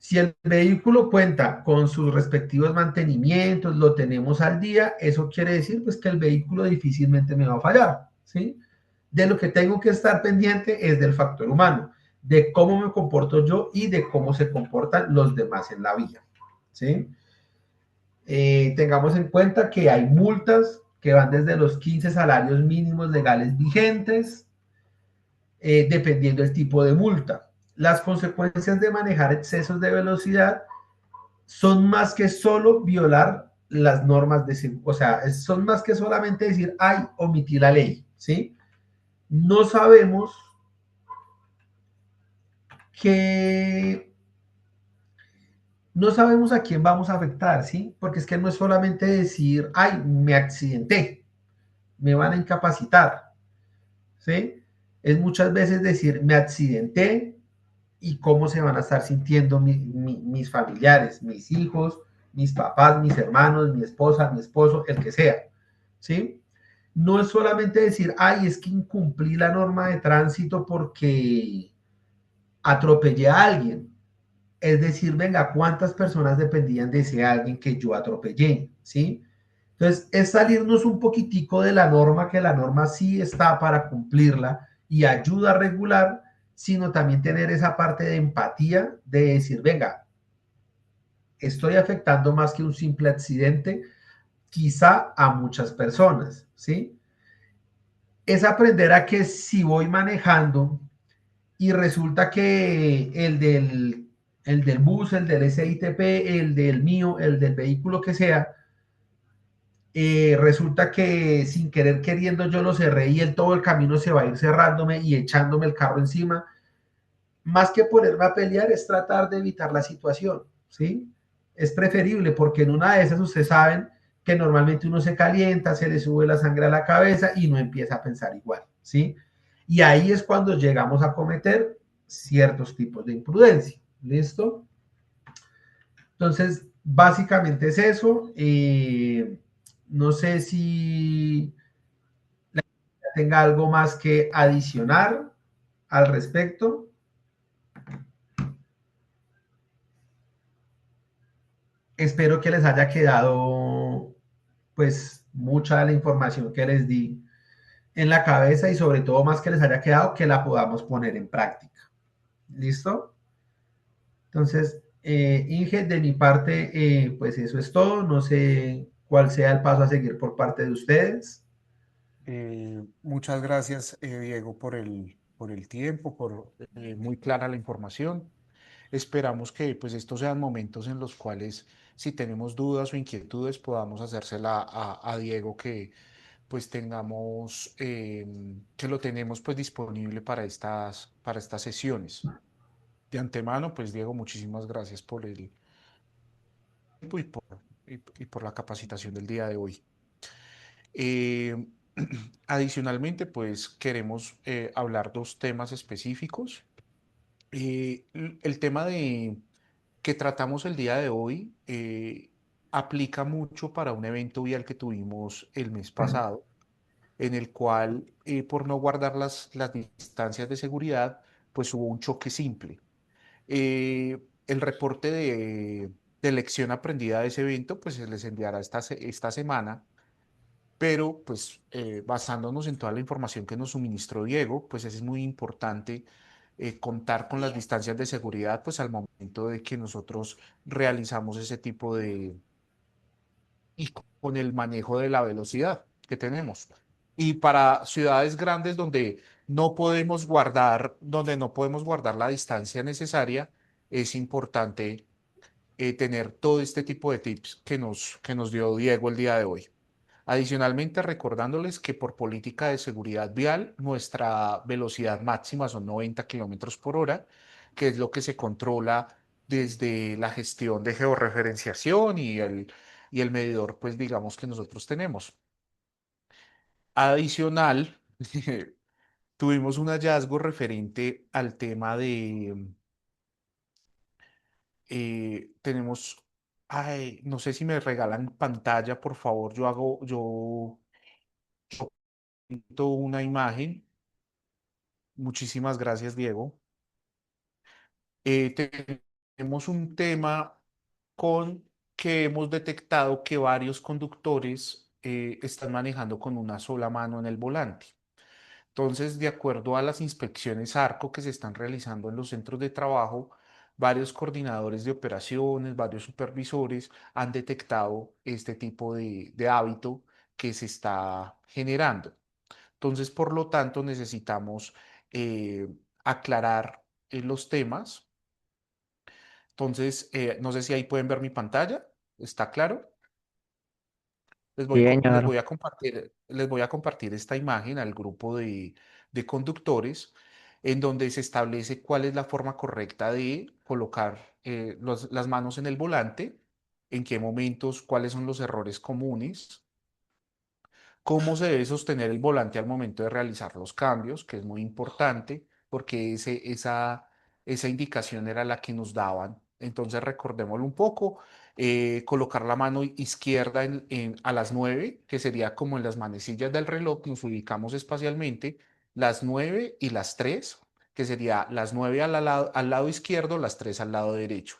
Si el vehículo cuenta con sus respectivos mantenimientos, lo tenemos al día, eso quiere decir pues que el vehículo difícilmente me va a fallar, ¿sí? De lo que tengo que estar pendiente es del factor humano, de cómo me comporto yo y de cómo se comportan los demás en la vía, ¿sí? Tengamos en cuenta que hay multas, que van desde los 15 salarios mínimos legales vigentes, dependiendo del tipo de multa. Las consecuencias de manejar excesos de velocidad son más que solo violar las normas de seguridad, o sea, son más que solamente decir, ay, omití la ley, ¿sí? No sabemos que no sabemos a quién vamos a afectar, ¿sí? Porque es que no es solamente decir, ay, me accidenté, me van a incapacitar, ¿sí? Es muchas veces decir, me accidenté y cómo se van a estar sintiendo mis familiares, mis hijos, mis papás, mis hermanos, mi esposa, mi esposo, el que sea, ¿sí? No es solamente decir, ay, es que incumplí la norma de tránsito porque atropellé a alguien. Es decir, venga, ¿cuántas personas dependían de ese alguien que yo atropellé? ¿Sí? Entonces, es salirnos un poquitico de la norma, que la norma sí está para cumplirla y ayuda a regular, sino también tener esa parte de empatía, de decir, venga, estoy afectando más que un simple accidente, quizá a muchas personas, ¿sí? Es aprender a que si voy manejando y resulta que el del bus, el del SITP, el del mío, el del vehículo que sea, resulta que sin querer queriendo yo lo cerré y todo el camino se va a ir cerrándome y echándome el carro encima. Más que ponerme a pelear es tratar de evitar la situación, ¿sí? Es preferible porque en una de esas ustedes saben que normalmente uno se calienta, se le sube la sangre a la cabeza y no empieza a pensar igual, ¿sí? Y ahí es cuando llegamos a cometer ciertos tipos de imprudencia, ¿listo? Entonces, básicamente es eso. No sé si tenga algo más que adicionar al respecto. Espero que les haya quedado pues mucha de la información que les di en la cabeza y sobre todo más que les haya quedado que la podamos poner en práctica. ¿Listo? Entonces, Inge, de mi parte, pues eso es todo. No sé cuál sea el paso a seguir por parte de ustedes. Muchas gracias, Diego, por el tiempo, por muy clara la información. Esperamos que pues, estos sean momentos en los cuales, si tenemos dudas o inquietudes, podamos hacérsela a Diego, que pues tengamos, que lo tenemos pues disponible para estas sesiones. De antemano, pues Diego, muchísimas gracias por el tiempo y por la capacitación del día de hoy. Eh, Adicionalmente, pues queremos hablar dos temas específicos. El tema que tratamos el día de hoy aplica mucho para un evento vial que tuvimos el mes pasado, en el cual, por no guardar las distancias de seguridad, pues hubo un choque simple. El reporte de lección aprendida de ese evento, pues se les enviará esta semana, pero pues basándonos en toda la información que nos suministró Diego, pues es muy importante contar con las distancias de seguridad, pues al momento de que nosotros realizamos ese tipo y con el manejo de la velocidad que tenemos. Y para ciudades grandes donde no podemos guardar la distancia necesaria, es importante tener todo este tipo de tips que nos dio Diego el día de hoy. Adicionalmente, recordándoles que por política de seguridad vial, nuestra velocidad máxima son 90 kilómetros por hora, que es lo que se controla desde la gestión de georreferenciación y el medidor, pues digamos que nosotros tenemos. Adicional, tuvimos un hallazgo referente al tema tenemos, ay, no sé si me regalan pantalla, por favor, yo pinto una imagen. Muchísimas gracias, Diego. Tenemos un tema con que hemos detectado que varios conductores están manejando con una sola mano en el volante. Entonces, de acuerdo a las inspecciones ARCO que se están realizando en los centros de trabajo, varios coordinadores de operaciones, varios supervisores han detectado este tipo de hábito que se está generando. Entonces, por lo tanto, necesitamos aclarar los temas. Entonces, no sé si ahí pueden ver mi pantalla. ¿Está claro? Sí, señor. Les voy a compartir esta imagen al grupo de conductores en donde se establece cuál es la forma correcta de colocar las manos en el volante, en qué momentos, cuáles son los errores comunes, cómo se debe sostener el volante al momento de realizar los cambios, que es muy importante, porque esa indicación era la que nos daban. Entonces, recordémoslo un poco, colocar la mano izquierda a las 9, que sería como en las manecillas del reloj, nos ubicamos espacialmente, las 9 y las 3, que sería las 9 al lado izquierdo, las 3 al lado derecho.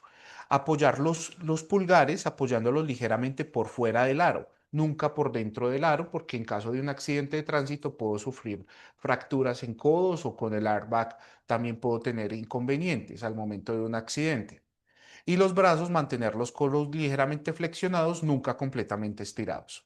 Apoyar los pulgares, apoyándolos ligeramente por fuera del aro, nunca por dentro del aro, porque en caso de un accidente de tránsito puedo sufrir fracturas en codos o con el airbag también puedo tener inconvenientes al momento de un accidente. Y los brazos, mantener los codos ligeramente flexionados, nunca completamente estirados.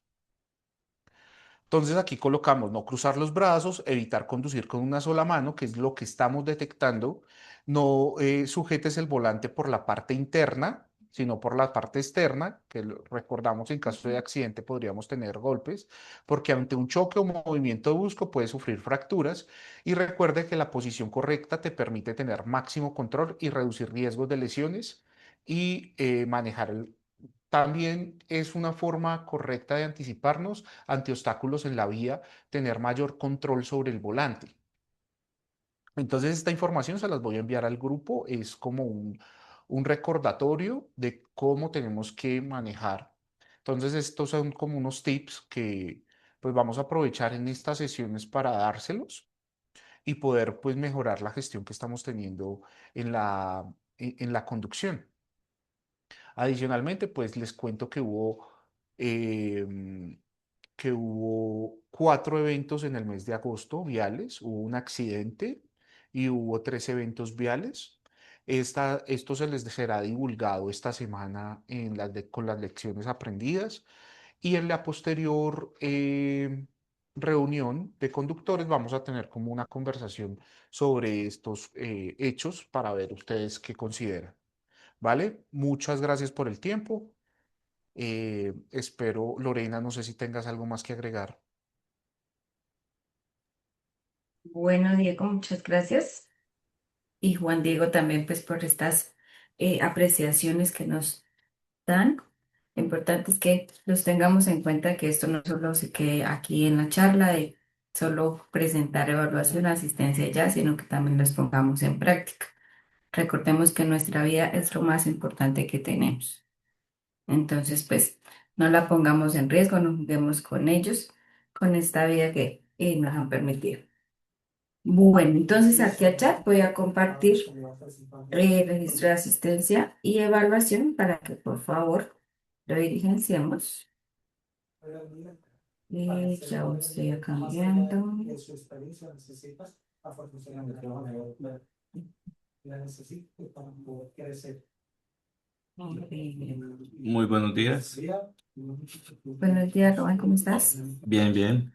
Entonces aquí colocamos no cruzar los brazos, evitar conducir con una sola mano, que es lo que estamos detectando. No sujetes el volante por la parte interna, sino por la parte externa, que recordamos en caso de accidente podríamos tener golpes, porque ante un choque o movimiento brusco puede sufrir fracturas. Y recuerde que la posición correcta te permite tener máximo control y reducir riesgos de lesiones y manejar también es una forma correcta de anticiparnos ante obstáculos en la vía, tener mayor control sobre el volante. Entonces, esta información se las voy a enviar al grupo, es como un recordatorio de cómo tenemos que manejar. Entonces, estos son como unos tips que pues vamos a aprovechar en estas sesiones para dárselos y poder pues mejorar la gestión que estamos teniendo en la conducción. Adicionalmente, pues les cuento em, que hubo 4 eventos en el mes de agosto viales, hubo un accidente y hubo 3 eventos viales. Esto se les será divulgado esta semana con las lecciones aprendidas y en la posterior reunión de conductores vamos a tener como una conversación sobre estos hechos para ver ustedes qué consideran. ¿Vale? Muchas gracias por el tiempo. Espero, Lorena, no sé si tengas algo más que agregar. Bueno, Diego, muchas gracias. Y Juan Diego también, pues, por estas apreciaciones que nos dan. Lo importante es que los tengamos en cuenta que esto no solo se quede aquí en la charla de solo presentar evaluación, asistencia y ya, sino que también los pongamos en práctica. Recordemos que nuestra vida es lo más importante que tenemos. Entonces, pues, no la pongamos en riesgo, no juguemos con ellos, con esta vida que nos han permitido. Bueno, entonces aquí al chat voy a compartir registro de asistencia y evaluación para que por favor lo diligenciemos. Ya estoy cambiando. Muy buenos días. Buenos días, Rubén, ¿cómo estás? Bien, bien.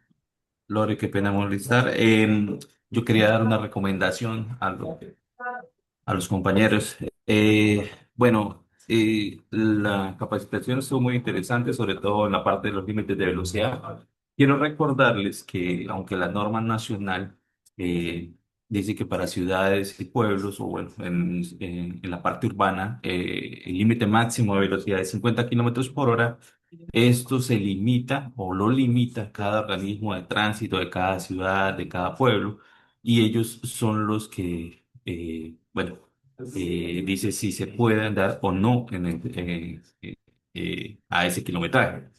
Lore, qué pena molestar. Yo quería dar una recomendación a los compañeros. Bueno, la capacitación estuvo muy interesante, sobre todo en la parte de los límites de velocidad. Quiero recordarles que aunque la norma nacional dice que para ciudades y pueblos, o bueno, en la parte urbana, el límite máximo de velocidad es 50 kilómetros por hora, esto se limita o lo limita cada organismo de tránsito de cada ciudad, de cada pueblo, y ellos son los que, bueno, dice si se puede andar o no a ese kilometraje.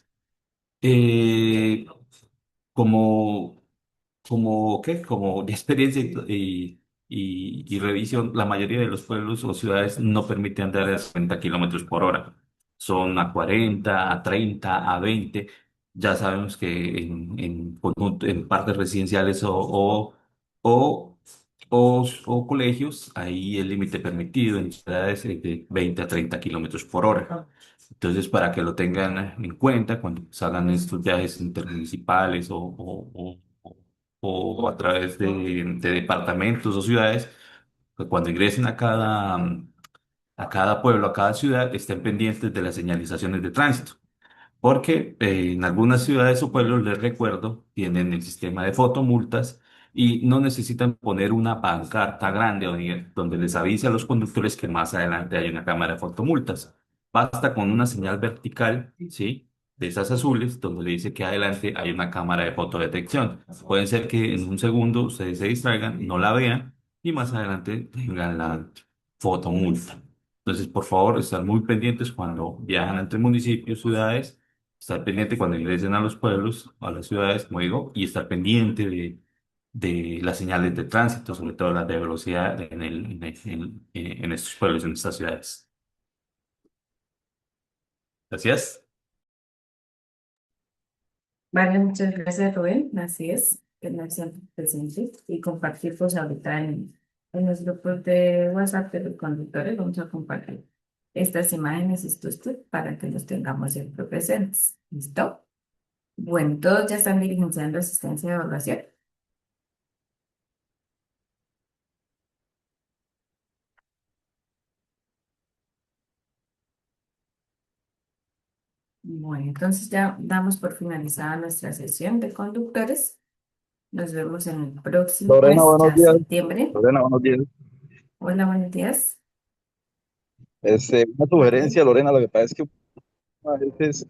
Eh, como, como de experiencia y revisión, la mayoría de los pueblos o ciudades no permiten andar a 50 kilómetros por hora. Son a 40, a 30, a 20. Ya sabemos que en partes residenciales o o colegios, ahí el límite permitido en ciudades es de 20 a 30 kilómetros por hora. Entonces, para que lo tengan en cuenta cuando salgan estos viajes intermunicipales o a través de departamentos o ciudades, que cuando ingresen a cada pueblo, a cada ciudad, estén pendientes de las señalizaciones de tránsito. Porque en algunas ciudades o pueblos, les recuerdo, tienen el sistema de fotomultas y no necesitan poner una pancarta grande donde les avise a los conductores que más adelante hay una cámara de fotomultas. Basta con una señal vertical, ¿sí? De esas azules, donde le dice que adelante hay una cámara de fotodetección. Puede ser que en un segundo ustedes se distraigan, no la vean y más adelante tengan la fotomulta. Entonces, por favor, estar muy pendientes cuando viajan entre municipios, ciudades, estar pendiente cuando ingresen a los pueblos, a las ciudades, como digo, y estar pendiente de las señales de tránsito, sobre todo las de velocidad en estos pueblos, en estas ciudades. Gracias. Vale, muchas gracias, Rubén. Así es, tener siempre presente y compartir, pues ahorita en los grupos de WhatsApp de los conductores, vamos a compartir estas imágenes, estos tips, para que los tengamos siempre presentes. ¿Listo? Bueno, todos ya están diligenciando asistencia de evaluación. Bueno, entonces ya damos por finalizada nuestra sesión de conductores. Nos vemos en el próximo Lorena, mes, buenos ya días. septiembre. Lorena, buenos días. Hola, buenos días. Una sugerencia, Lorena, lo que pasa es que a veces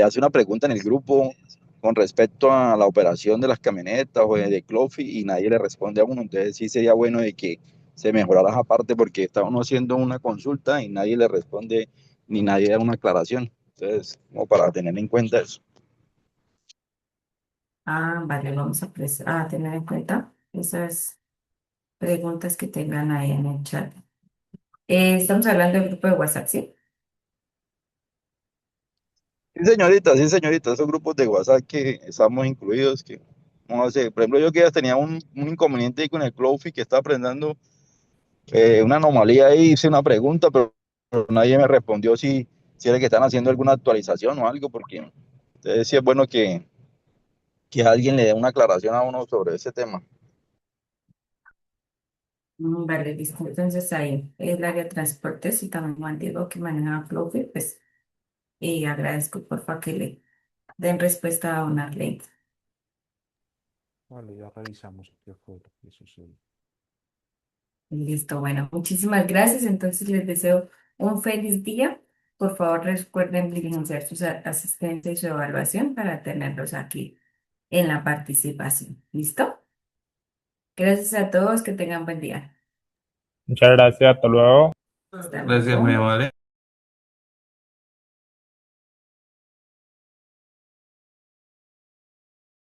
hace una pregunta en el grupo con respecto a la operación de las camionetas o de Clofi y nadie le responde a uno. Entonces sí sería bueno de que se mejorara esa parte porque está uno haciendo una consulta y nadie le responde ni nadie da una aclaración. Entonces, como para tener en cuenta eso. Ah, vale, vamos a tener en cuenta esas preguntas que tengan ahí en el chat. Estamos hablando del grupo de WhatsApp, ¿sí? Sí, señorita, esos grupos de WhatsApp que estamos incluidos, que, no sé, por ejemplo, yo que ya tenía un inconveniente ahí con el Clofi que estaba aprendiendo una anomalía ahí, hice una pregunta, pero nadie me respondió si era que están haciendo alguna actualización o algo, porque entonces sí es bueno que alguien le dé una aclaración a uno sobre ese tema. Vale, listo. Entonces ahí el área de transportes y también Juan Diego que maneja Flow, pues agradezco porfa que le den respuesta a una ley. Vale, ya revisamos qué fue lo que sucedió. Listo, bueno, muchísimas gracias. Entonces les deseo un feliz día. Por favor, recuerden diligenciar sus asistencia y su evaluación para tenerlos aquí en la participación. ¿Listo? Gracias a todos, que tengan buen día. Muchas gracias, hasta luego. Hasta Gracias, muy luego. amable.